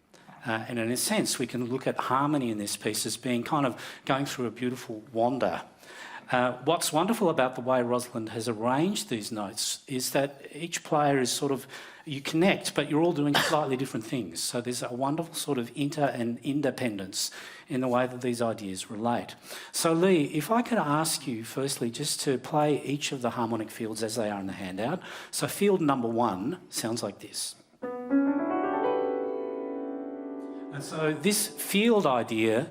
And in a sense, we can look at harmony in this piece as being kind of going through a beautiful wander. What's wonderful about the way Rosalind has arranged these notes is that each player is sort of, you connect, but you're all doing slightly different things. So there's a wonderful sort of inter and independence in the way that these ideas relate. So Lee, if I could ask you firstly just to play each of the harmonic fields as they are in the handout. So field number 1 sounds like this. And so this field idea,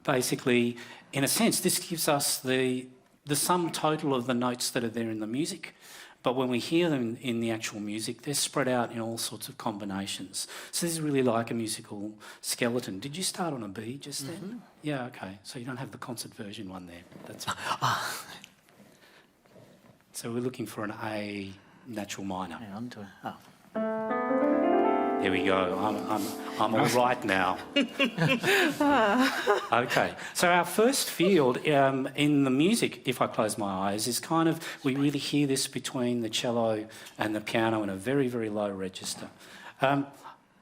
basically, in a sense, this gives us the sum total of the notes that are there in the music, but when we hear them in the actual music, they're spread out in all sorts of combinations. So this is really like a musical skeleton. Did you start on a B just then? Yeah, okay. So you don't have the concert version one there. That's So we're looking for an A natural minor. Hang on to it. Oh. There we go. I'm all right now. Okay. So our first field in the music, If I Close My Eyes, is kind of, we really hear this between the cello and the piano in a very, very low register.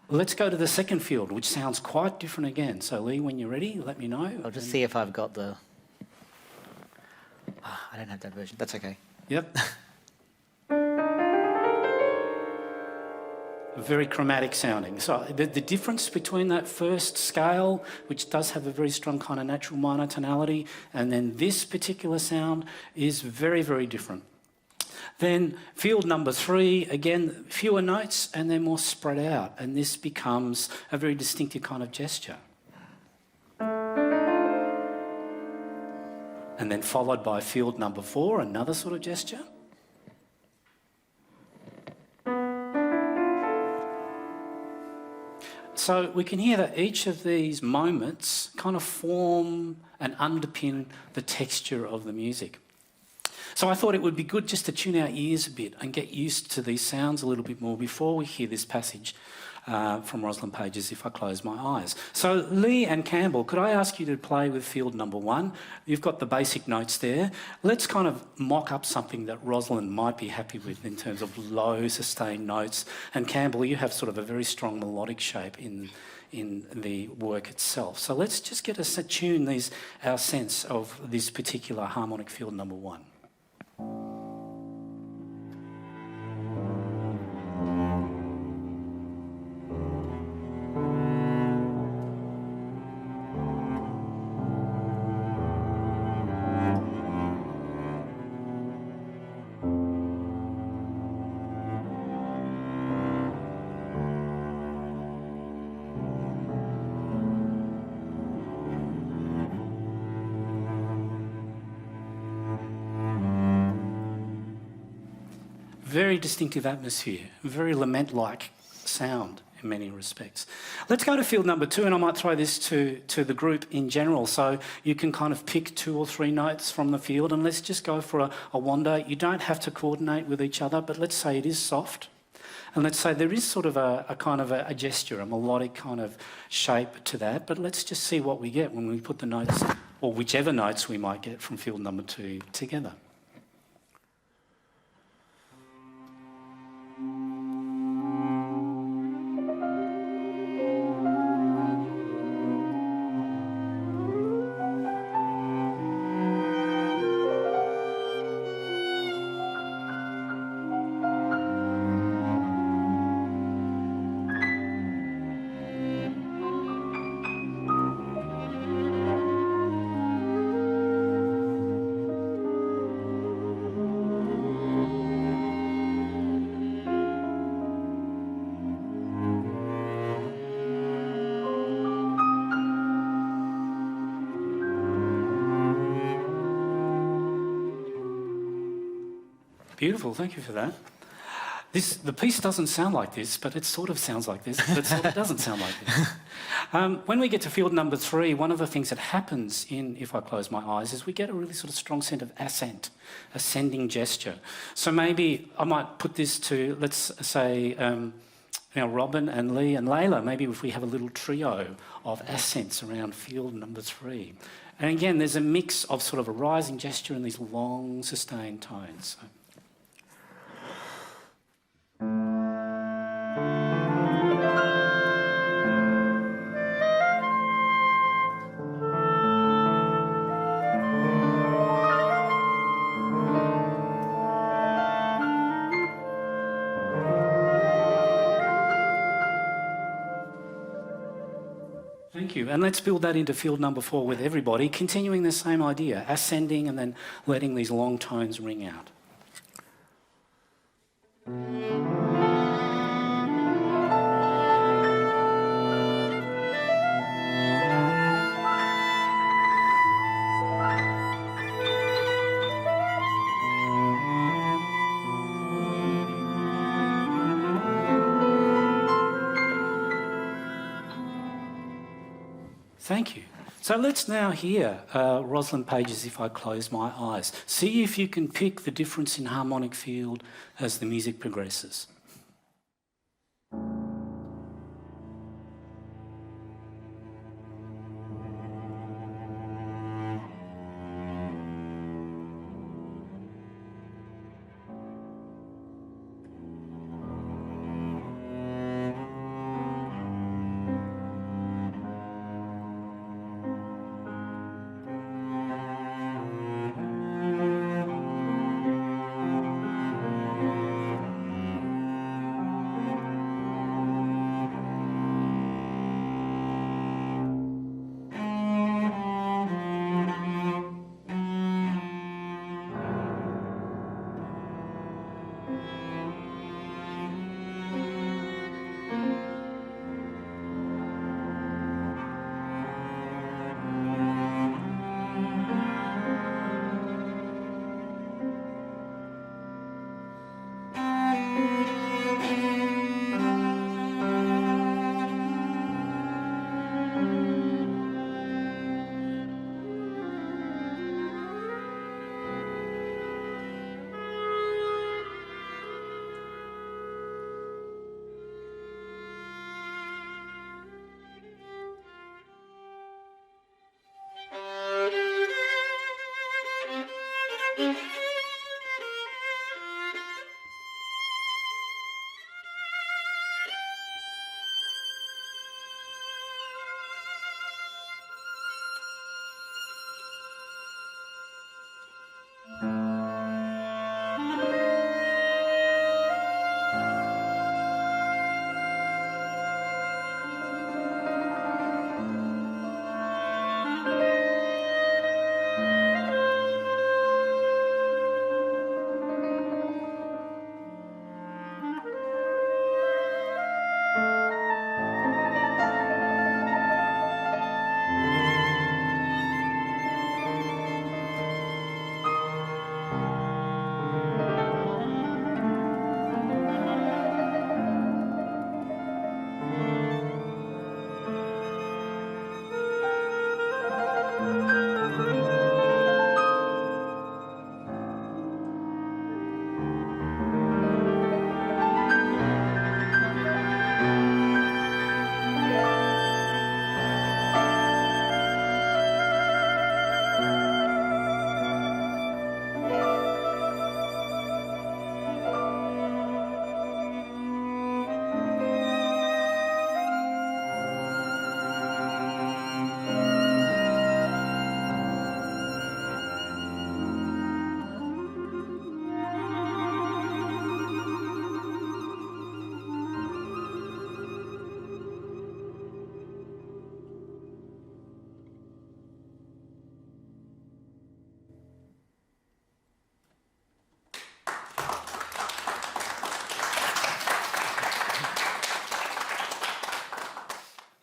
Let's go to the second field, which sounds quite different again. So Lee, when you're ready, let me know. I'll just see if I've got the... I don't have that version. That's okay. Yep. Very chromatic sounding. So the difference between that first scale, which does have a very strong kind of natural minor tonality, and then this particular sound is very, very different. Then field number 3, again, fewer notes and they're more spread out, and this becomes a very distinctive kind of gesture. And then followed by field number 4, another sort of gesture. So we can hear that each of these moments kind of form and underpin the texture of the music. So I thought it would be good just to tune our ears a bit and get used to these sounds a little bit more before we hear this passage from Rosalind Page's If I Close My Eyes. So Lee and Campbell, could I ask you to play with field number 1? You've got the basic notes there. Let's kind of mock up something that Rosalind might be happy with in terms of low sustained notes. And Campbell, you have sort of a very strong melodic shape in the work itself. So let's just get us attune our sense of this particular harmonic field number 1. very distinctive atmosphere, very lament-like sound in many respects. Let's go to field number 2, and I might throw this to the group in general. So you can kind of pick 2 or 3 notes from the field, and let's just go for a wander. You don't have to coordinate with each other, but let's say it is soft. And let's say there is sort of a kind of a gesture, a melodic kind of shape to that, but let's just see what we get when we put the notes, or whichever notes we might get from field number 2 together. Beautiful, thank you for that. The piece doesn't sound like this, but it sort of sounds like this, but it sort of doesn't sound like this. When we get to field number 3, one of the things that happens in If I Close My Eyes is we get a really sort of strong sense of ascent, ascending gesture. So maybe I might put this to, let's say, Robin and Lee and Layla, maybe if we have a little trio of ascents around field number 3. And again, there's a mix of sort of a rising gesture and these long, sustained tones. So. Thank you. And let's build that into field number 4 with everybody, continuing the same idea, ascending and then letting these long tones ring out. Thank you. So let's now hear Rosalind Page's If I Close My Eyes. See if you can pick the difference in harmonic field as the music progresses.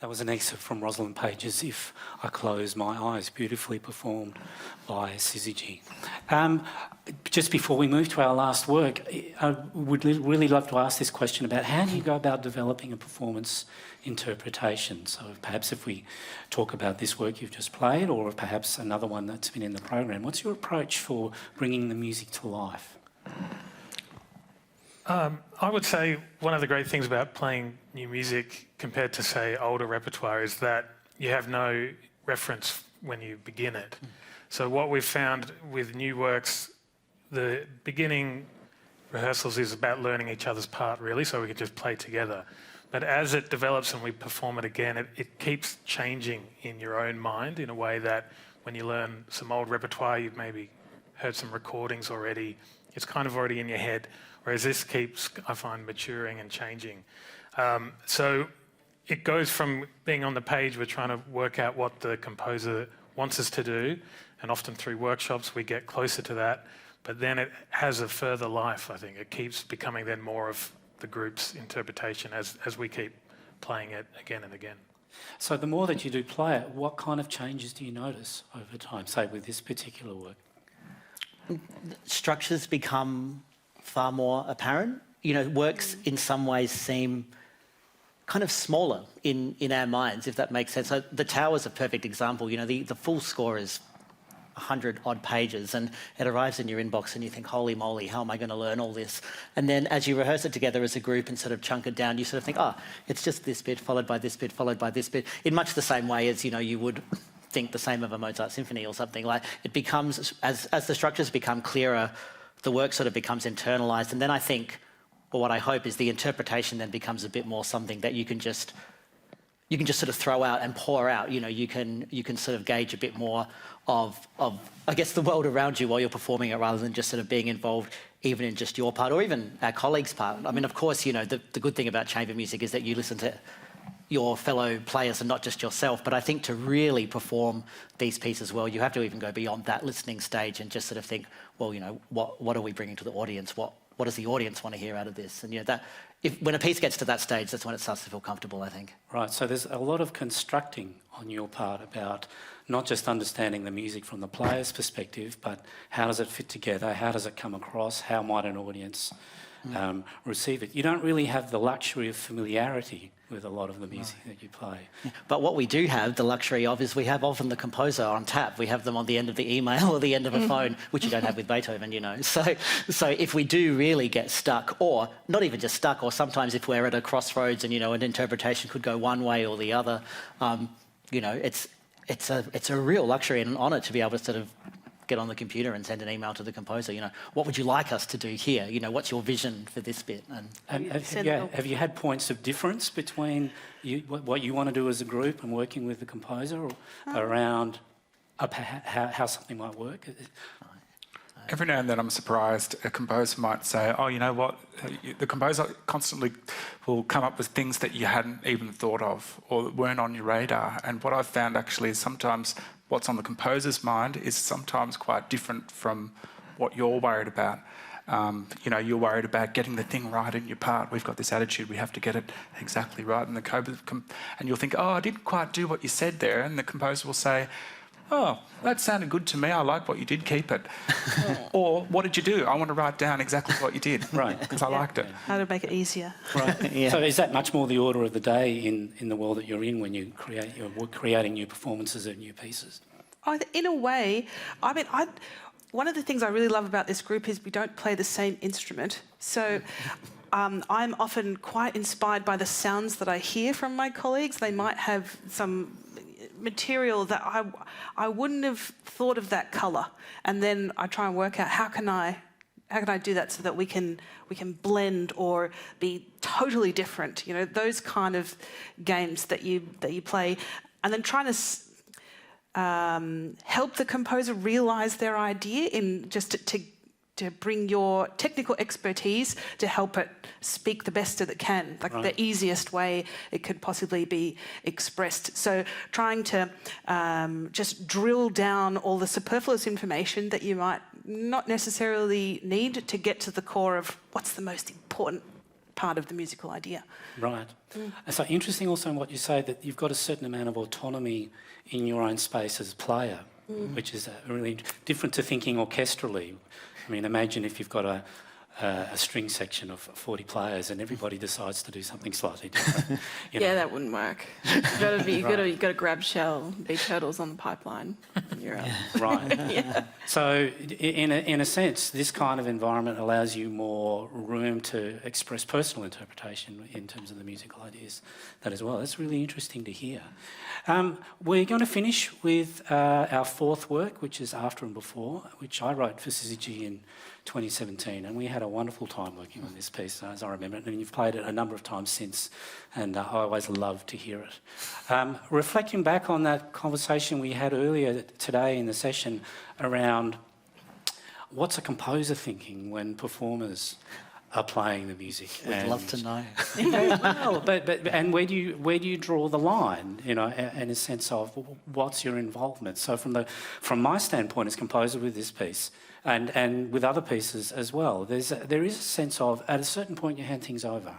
That was an excerpt from Rosalind Page's If I Close My Eyes, beautifully performed by Syzygy. Just before we move to our last work, I would really love to ask this question about how do you go about developing a performance interpretation? So perhaps if we talk about this work you've just played, or perhaps another one that's been in the program, what's your approach for bringing the music to life? I would say one of the great things about playing new music compared to, say, older repertoire is that you have no reference when you begin it. So what we've found with new works, the beginning rehearsals is about learning each other's part, really, so we can just play together. But as it develops and we perform it again, it keeps changing in your own mind in a way that when you learn some old repertoire, you've maybe heard some recordings already, it's kind of already in your head. Whereas this keeps, I find, maturing and changing. So it goes from being on the page, we're trying to work out what the composer wants us to do, and often through workshops we get closer to that, but then it has a further life, I think. It keeps becoming then more of the group's interpretation as we keep playing it again and again. So the more that you do play it, what kind of changes do you notice over time, say with this particular work? Structures become far more apparent. You know, works in some ways seem kind of smaller in our minds, if that makes sense. So The Tower's a perfect example. You know, the full score is 100 odd pages, and it arrives in your inbox and you think, holy moly, how am I going to learn all this? And then as you rehearse it together as a group and sort of chunk it down, you sort of think, it's just this bit followed by this bit followed by this bit, in much the same way as, you know, you would think the same of a Mozart symphony or something. Like, it becomes, as the structures become clearer, the work sort of becomes internalised, and then I think, well, what I hope is the interpretation then becomes a bit more something that you can just sort of throw out and pour out. You know, you can sort of gauge a bit more of I guess the world around you while you're performing it, rather than just sort of being involved even in just your part or even our colleagues' part. I mean, of course, you know, the good thing about chamber music is that you listen to your fellow players and not just yourself. But I think to really perform these pieces well, you have to even go beyond that listening stage and just sort of think, well, you know, what are we bringing to the audience? What does the audience want to hear out of this? And, you know, that when a piece gets to that stage, that's when it starts to feel comfortable, I think. Right, so there's a lot of constructing on your part about not just understanding the music from the player's perspective, but how does it fit together? How does it come across? How might an audience receive it? You don't really have the luxury of familiarity with a lot of the music that you play. Yeah. But what we do have the luxury of is we have often the composer on tap. We have them on the end of the email or the end of a phone, which you don't have with Beethoven, you know. So if we do really get stuck, or not even just stuck, or sometimes if we're at a crossroads and, you know, an interpretation could go one way or the other, you know, it's a real luxury and an honour to be able to sort of get on the computer and send an email to the composer, you know, what would you like us to do here? You know, what's your vision for this bit? And have you had points of difference between what you want to do as a group and working with the composer, or around how something might work? Every now and then I'm surprised a composer might say, oh, you know what, the composer constantly will come up with things that you hadn't even thought of or that weren't on your radar. And what I've found actually is sometimes what's on the composer's mind is sometimes quite different from what you're worried about. You know, you're worried about getting the thing right in your part. We've got this attitude, we have to get it exactly right. And and you'll think, oh, I didn't quite do what you said there. And the composer will say, oh, that sounded good to me. I like what you did, keep it. Or, what did you do? I want to write down exactly what you did. Right. Because I liked it. How to make it easier. Right. Yeah. So is that much more the order of the day in the world that you're in when you're creating new performances and new pieces? In a way, I mean, one of the things I really love about this group is we don't play the same instrument. So I'm often quite inspired by the sounds that I hear from my colleagues. They might have some material that I wouldn't have thought of that colour, and then I try and work out how can I do that so that we can blend or be totally different. You know, those kind of games that you play, and then trying to help the composer realise their idea in just to bring your technical expertise to help it speak the best that it can, like the easiest way it could possibly be expressed. So trying to just drill down all the superfluous information that you might not necessarily need to get to the core of what's the most important part of the musical idea. Right. And so interesting also in what you say that you've got a certain amount of autonomy in your own space as a player, which is really different to thinking orchestrally. I mean, imagine if you've got a string section of 40 players and everybody decides to do something slightly different. You know. Yeah, that wouldn't work. You got to grab shell, be turtles on the pipeline. And you're out. Right. Yeah. So in a sense, this kind of environment allows you more room to express personal interpretation in terms of the musical ideas that as well. That's really interesting to hear. We're going to finish with our fourth work, which is After and Before, which I wrote for Syzygy in 2017, and we had a wonderful time working on this piece, as I remember it, and you've played it a number of times since, and I always love to hear it. Reflecting back on that conversation we had earlier today in the session around what's a composer thinking when performers are playing the music? Would love to know. Well, but where do you draw the line? You know, in a sense of what's your involvement? So from my standpoint as composer with this piece, and with other pieces as well, there is a sense of at a certain point you hand things over.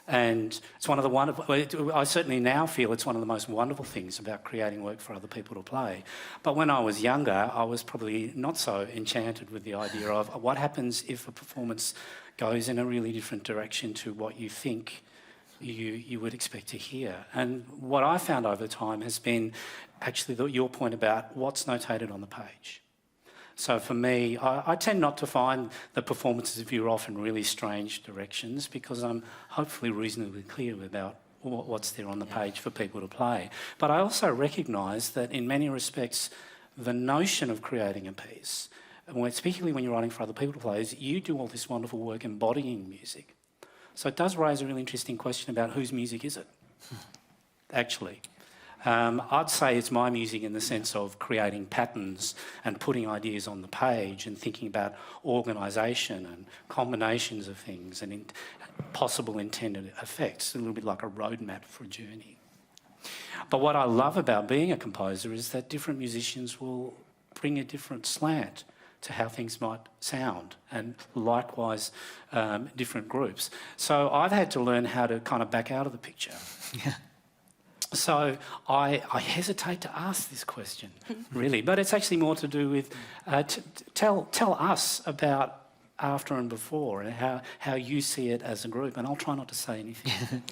And it's one of the wonderful, I certainly now feel it's one of the most wonderful things about creating work for other people to play. But when I was younger, I was probably not so enchanted with the idea of what happens if a performance goes in a really different direction to what you think you would expect to hear. And what I found over time has been actually your point about what's notated on the page. So for me, I tend not to find the performances veer off in really strange directions because I'm hopefully reasonably clear about what's there on the page for people to play. But I also recognise that in many respects, the notion of creating a piece, particularly when you're writing for other people to play, is you do all this wonderful work embodying music. So it does raise a really interesting question about whose music is it, actually. I'd say it's my music in the sense of creating patterns and putting ideas on the page and thinking about organisation and combinations of things and possible intended effects, a little bit like a roadmap for a journey. But what I love about being a composer is that different musicians will bring a different slant to how things might sound, and likewise different groups. So I've had to learn how to kind of back out of the picture. Yeah. So I hesitate to ask this question, really, but it's actually more to do with tell us about After and Before and how you see it as a group, and I'll try not to say anything.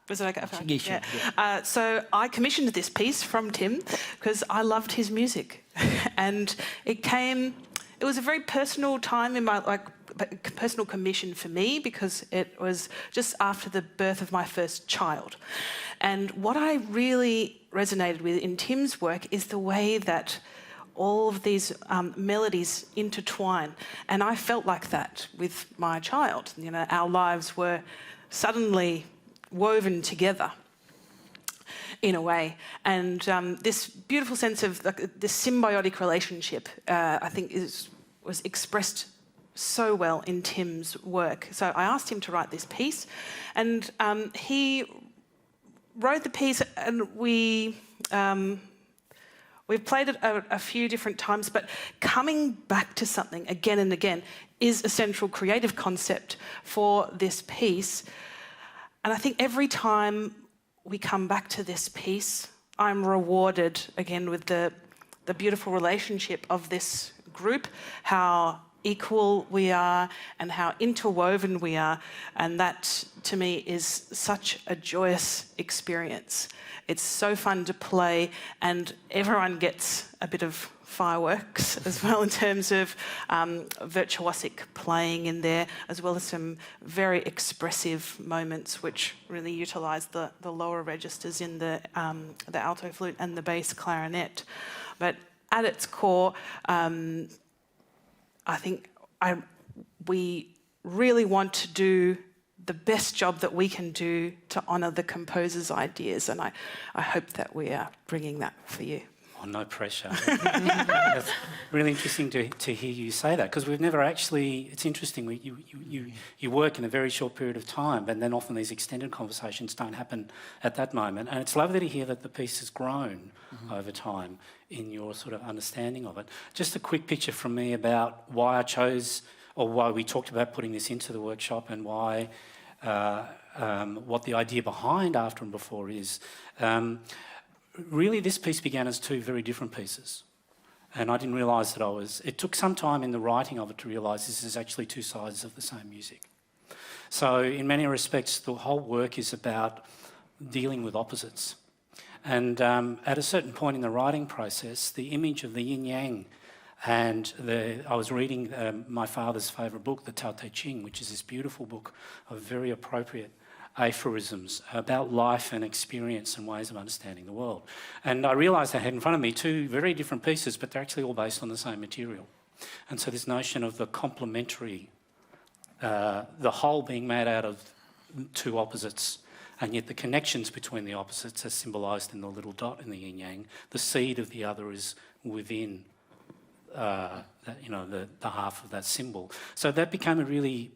Was it okay? You should, Yeah. So I commissioned this piece from Tim because I loved his music, and it was a very personal time in my personal commission for me because it was just after the birth of my first child. And what I really resonated with in Tim's work is the way that all of these melodies intertwine. And I felt like that with my child. You know, our lives were suddenly woven together in a way. And this beautiful sense of this symbiotic relationship, I think was expressed so well in Tim's work. So I asked him to write this piece, and he wrote the piece, and we've played it a few different times, but coming back to something again and again is a central creative concept for this piece. And I think every time we come back to this piece, I'm rewarded again with the beautiful relationship of this group, how equal we are and how interwoven we are, and that to me is such a joyous experience. It's so fun to play, and everyone gets a bit of fireworks as well in terms of virtuosic playing in there, as well as some very expressive moments which really utilise the lower registers in the alto flute and the bass clarinet. But at its core, I think we really want to do the best job that we can do to honour the composer's ideas, and I hope that we are bringing that for you. Oh, no pressure. It's really interesting to hear you say that, because we've never actually, it's interesting, you work in a very short period of time, and then often these extended conversations don't happen at that moment. And it's lovely to hear that the piece has grown over time in your sort of understanding of it. Just a quick picture from me about why I chose, or why we talked about putting this into the workshop, and why what the idea behind After and Before is. Really, this piece began as two very different pieces. And I didn't realise that it took some time in the writing of it to realise this is actually two sides of the same music. So in many respects, the whole work is about dealing with opposites. And at a certain point in the writing process, the image of the yin-yang, and I was reading my father's favourite book, the Tao Te Ching, which is this beautiful book of very appropriate aphorisms about life and experience and ways of understanding the world. And I realised I had in front of me two very different pieces, but they're actually all based on the same material. And so this notion of the complementary, the whole being made out of two opposites, and yet the connections between the opposites are symbolised in the little dot in the yin-yang. The seed of the other is within the half of that symbol. So that became a really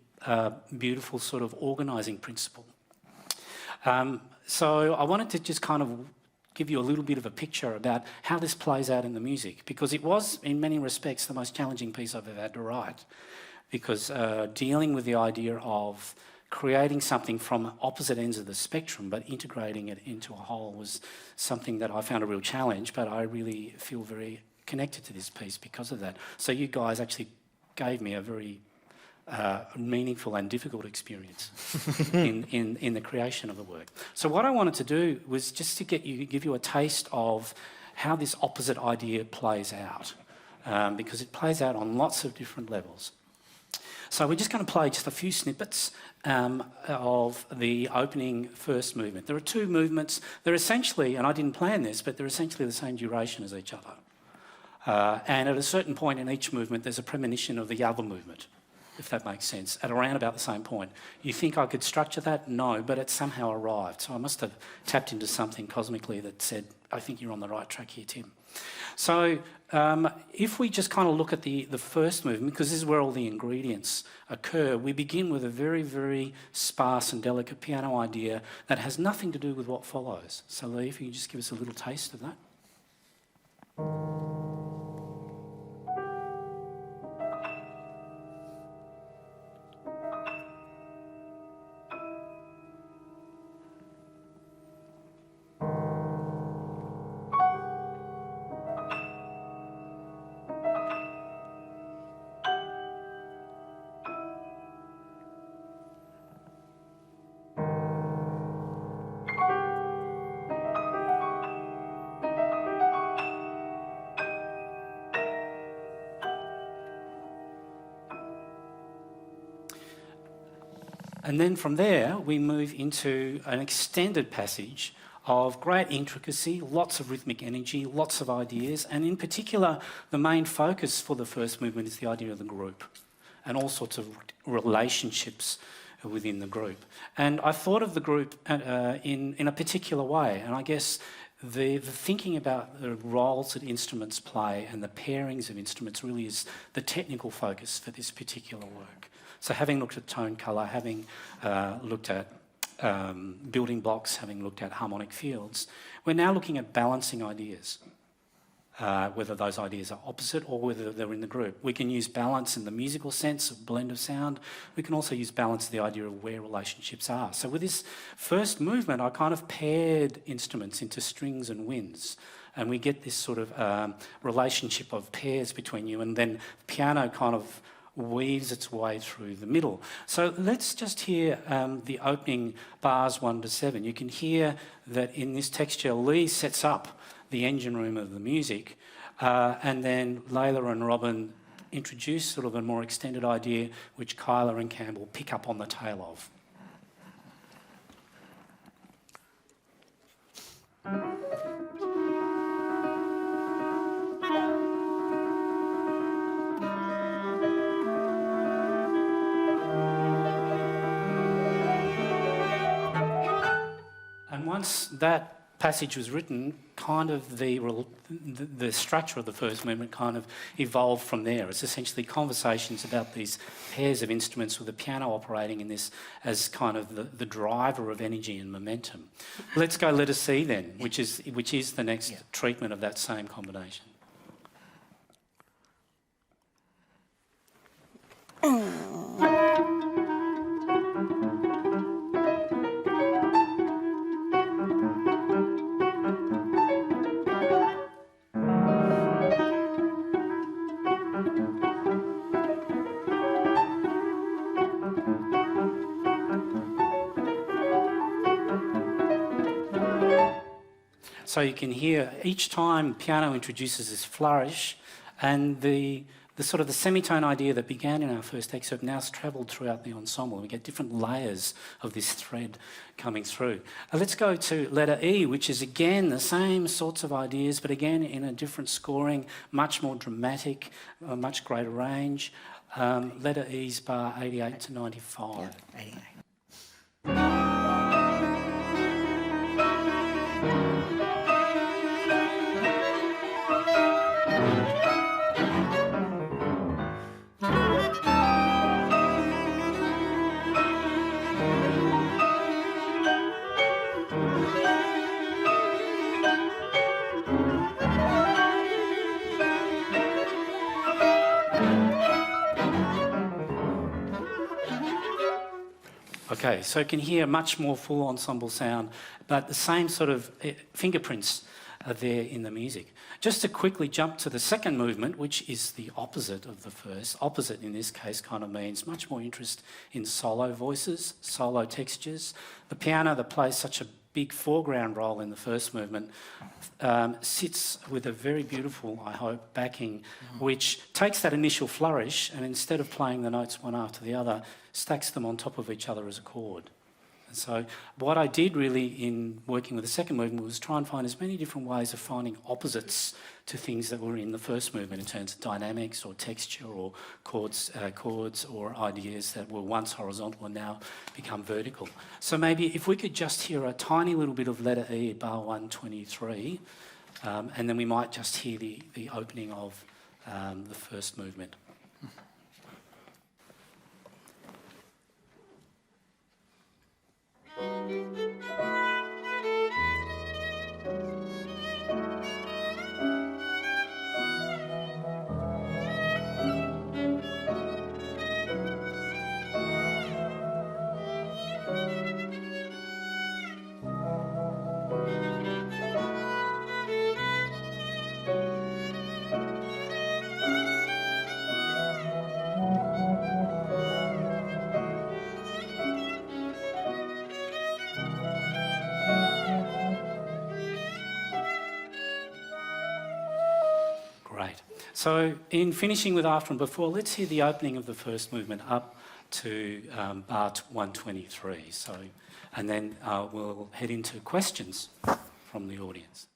beautiful sort of organising principle. So I wanted to just kind of give you a little bit of a picture about how this plays out in the music, because it was, in many respects, the most challenging piece I've ever had to write, because dealing with the idea of creating something from opposite ends of the spectrum but integrating it into a whole was something that I found a real challenge, but I really feel very connected to this piece because of that. So you guys actually gave me a very meaningful and difficult experience in the creation of the work. So what I wanted to do was just to give you a taste of how this opposite idea plays out, because it plays out on lots of different levels. So we're just going to play just a few snippets of the opening first movement. There are two movements. They're essentially, and I didn't plan this, but they're essentially the same duration as each other. And at a certain point in each movement, there's a premonition of the other movement, if that makes sense, at around about the same point. You think I could structure that? No, but it somehow arrived. So I must have tapped into something cosmically that said, I think you're on the right track here, Tim. So if we just kind of look at the first movement, because this is where all the ingredients occur, we begin with a very, very sparse and delicate piano idea that has nothing to do with what follows. So Lee, if you can just give us a little taste of that. And then from there, we move into an extended passage of great intricacy, lots of rhythmic energy, lots of ideas, and in particular, the main focus for the first movement is the idea of the group and all sorts of relationships within the group. And I thought of the group in a particular way, and I guess the thinking about the roles that instruments play and the pairings of instruments really is the technical focus for this particular work. So having looked at tone colour, having looked at building blocks, having looked at harmonic fields, we're now looking at balancing ideas, whether those ideas are opposite or whether they're in the group. We can use balance in the musical sense of blend of sound. We can also use balance the idea of where relationships are. So with this first movement, I kind of paired instruments into strings and winds, and we get this sort of relationship of pairs between you, and then piano kind of weaves its way through the middle. So let's just hear the opening bars 1 to 7. You can hear that in this texture, Lee sets up the engine room of the music, and then Layla and Robin introduce sort of a more extended idea, which Kyla and Campbell pick up on the tail of. And once that passage was written, kind of the structure of the first movement kind of evolved from there. It's essentially conversations about these pairs of instruments with the piano operating in this as kind of the driver of energy and momentum. Let's go Let Us See then, which is the next treatment of that same combination. So you can hear each time piano introduces this flourish, and the sort of the semitone idea that began in our first excerpt now has travelled throughout the ensemble. We get different layers of this thread coming through. Let's go to letter E, which is again the same sorts of ideas, but again in a different scoring, much more dramatic, much greater range. Letter E's bar 88 to 95. Yeah, 88. Okay, so you can hear much more full ensemble sound, but the same sort of fingerprints are there in the music. Just to quickly jump to the second movement, which is the opposite of the first. Opposite in this case kind of means much more interest in solo voices, solo textures. The piano that plays such a big foreground role in the first movement sits with a very beautiful, I hope, backing, which takes that initial flourish and instead of playing the notes one after the other, stacks them on top of each other as a chord. And so what I did really in working with the second movement was try and find as many different ways of finding opposites to things that were in the first movement in terms of dynamics or texture or chords or ideas that were once horizontal and now become vertical. So maybe if we could just hear a tiny little bit of letter E at bar 123, and then we might just hear the opening of the first movement. Great. So in finishing with After and Before, let's hear the opening of the first movement up to bar 123. So, and then we'll head into questions from the audience.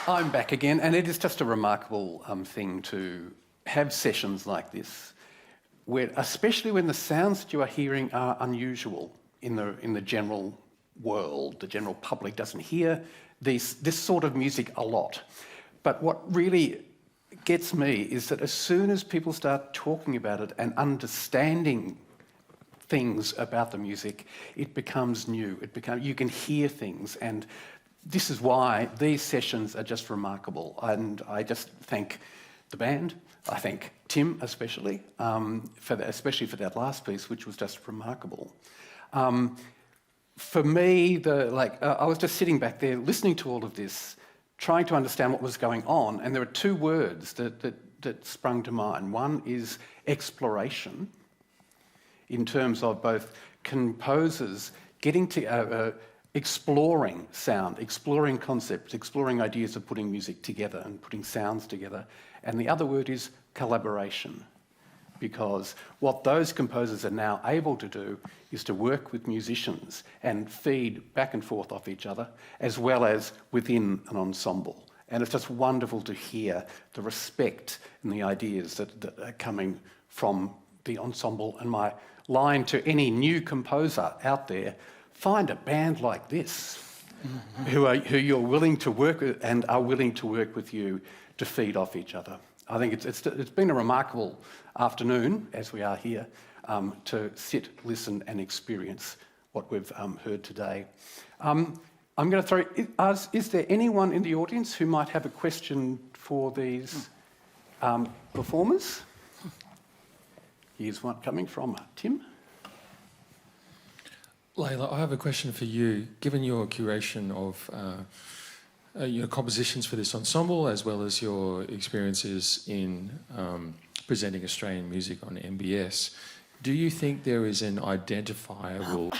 I'm back again, and it is just a remarkable thing to have sessions like this, where, especially when the sounds that you are hearing are unusual in the general world. The general public doesn't hear this sort of music a lot. But what really gets me is that as soon as people start talking about it and understanding things about the music, it becomes new. You can hear things, and this is why these sessions are just remarkable. And I just thank the band. I thank Tim especially, especially for that last piece, which was just remarkable. For me, I was just sitting back there listening to all of this, trying to understand what was going on, and there are two words that sprung to mind. One is exploration, in terms of both composers getting to exploring sound, exploring concepts, exploring ideas of putting music together and putting sounds together. And the other word is collaboration, because what those composers are now able to do is to work with musicians and feed back and forth off each other, as well as within an ensemble. And it's just wonderful to hear the respect and the ideas that are coming from the ensemble. And my line to any new composer out there: find a band like this, who you're willing to work with and are willing to work with you to feed off each other. I think it's been a remarkable afternoon, as we are here, to sit, listen and experience what we've heard today. I'm going to throw... Is there anyone in the audience who might have a question for these performers? Here's one coming from Tim. Layla, I have a question for you. Given your curation of your compositions for this ensemble, as well as your experiences in presenting Australian music on MBS, do you think there is an identifiable,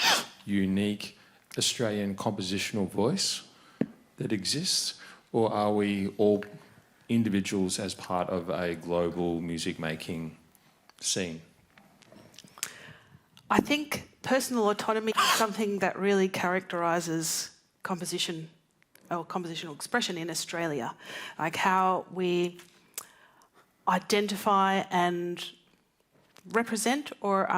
unique Australian compositional voice that exists? Or are we all individuals as part of a global music-making scene? I think personal autonomy is something that really characterises composition or compositional expression in Australia. Like how we identify and represent or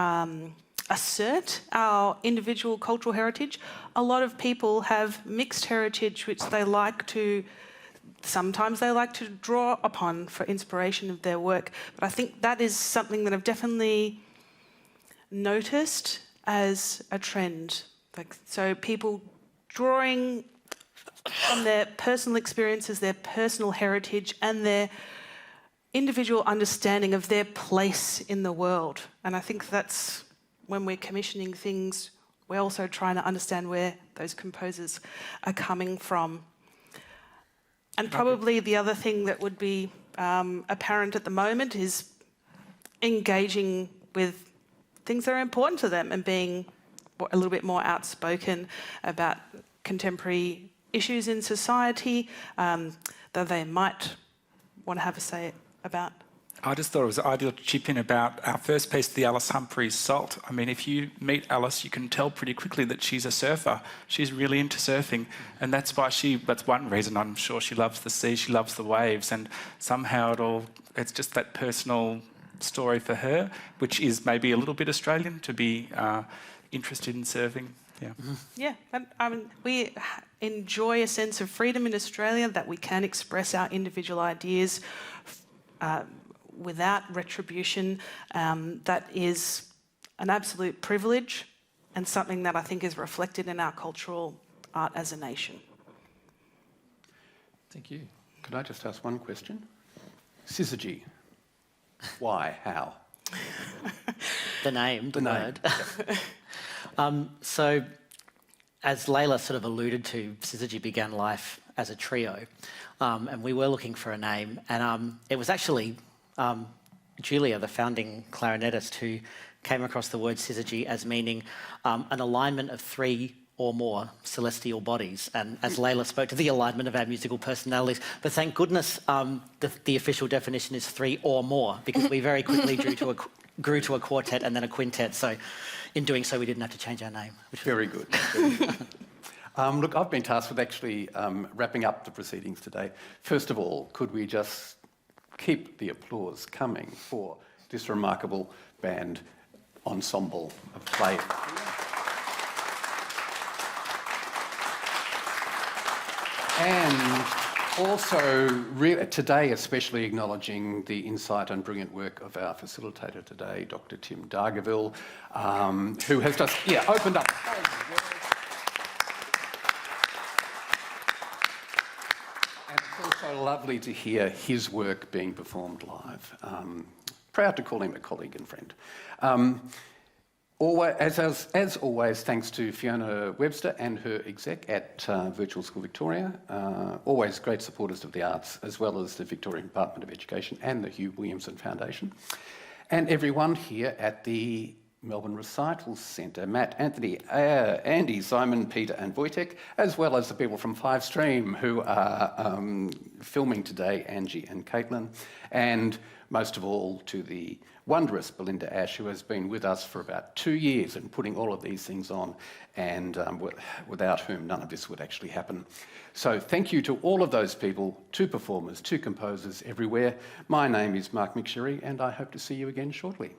assert our individual cultural heritage. A lot of people have mixed heritage which they like to, sometimes they like to draw upon for inspiration of their work. But I think that is something that I've definitely noticed as a trend. So people drawing from their personal experiences, their personal heritage and their individual understanding of their place in the world. And I think that's when we're commissioning things, we're also trying to understand where those composers are coming from. And probably the other thing that would be apparent at the moment is engaging with things that are important to them and being a little bit more outspoken about contemporary issues in society that they might want to have a say about. I just thought it was ideal to chip in about our first piece, the Alice Humphreys Salt. I mean, if you meet Alice, you can tell pretty quickly that she's a surfer. She's really into surfing, and that's one reason I'm sure she loves the sea, she loves the waves, and somehow it's just that personal story for her, which is maybe a little bit Australian, to be interested in surfing. Yeah. Mm-hmm. Yeah, I mean, we enjoy a sense of freedom in Australia, that we can express our individual ideas without retribution. That is an absolute privilege and something that I think is reflected in our cultural art as a nation. Thank you. Could I just ask one question? Syzygy. Why? How? The name, the word. So, as Layla sort of alluded to, Syzygy began life as a trio, and we were looking for a name, and it was actually Julia, the founding clarinetist, who came across the word Syzygy as meaning an alignment of three or more celestial bodies, and as Layla spoke to the alignment of our musical personalities. But thank goodness the official definition is three or more, because we very quickly grew to a quartet and then a quintet. So in doing so, we didn't have to change our name. Which was Very good. Look, I've been tasked with actually wrapping up the proceedings today. First of all, could we just keep the applause coming for this remarkable band ensemble of players? And also, today especially acknowledging the insight and brilliant work of our facilitator today, Dr. Tim Dargaville, who has just opened up. And it's also lovely to hear his work being performed live. Proud to call him a colleague and friend. As always, thanks to Fiona Webster and her exec at Virtual School Victoria, always great supporters of the arts, as well as the Victorian Department of Education and the Hugh Williamson Foundation, and everyone here at the Melbourne Recital Centre, Matt, Anthony, Andy, Simon, Peter and Wojtek, as well as the people from Five Stream who are filming today, Angie and Caitlin, and most of all to the wondrous Belinda Ash, who has been with us for about 2 years and putting all of these things on, and without whom none of this would actually happen. So thank you to all of those people, to performers, to composers everywhere. My name is Mark McSherry, and I hope to see you again shortly.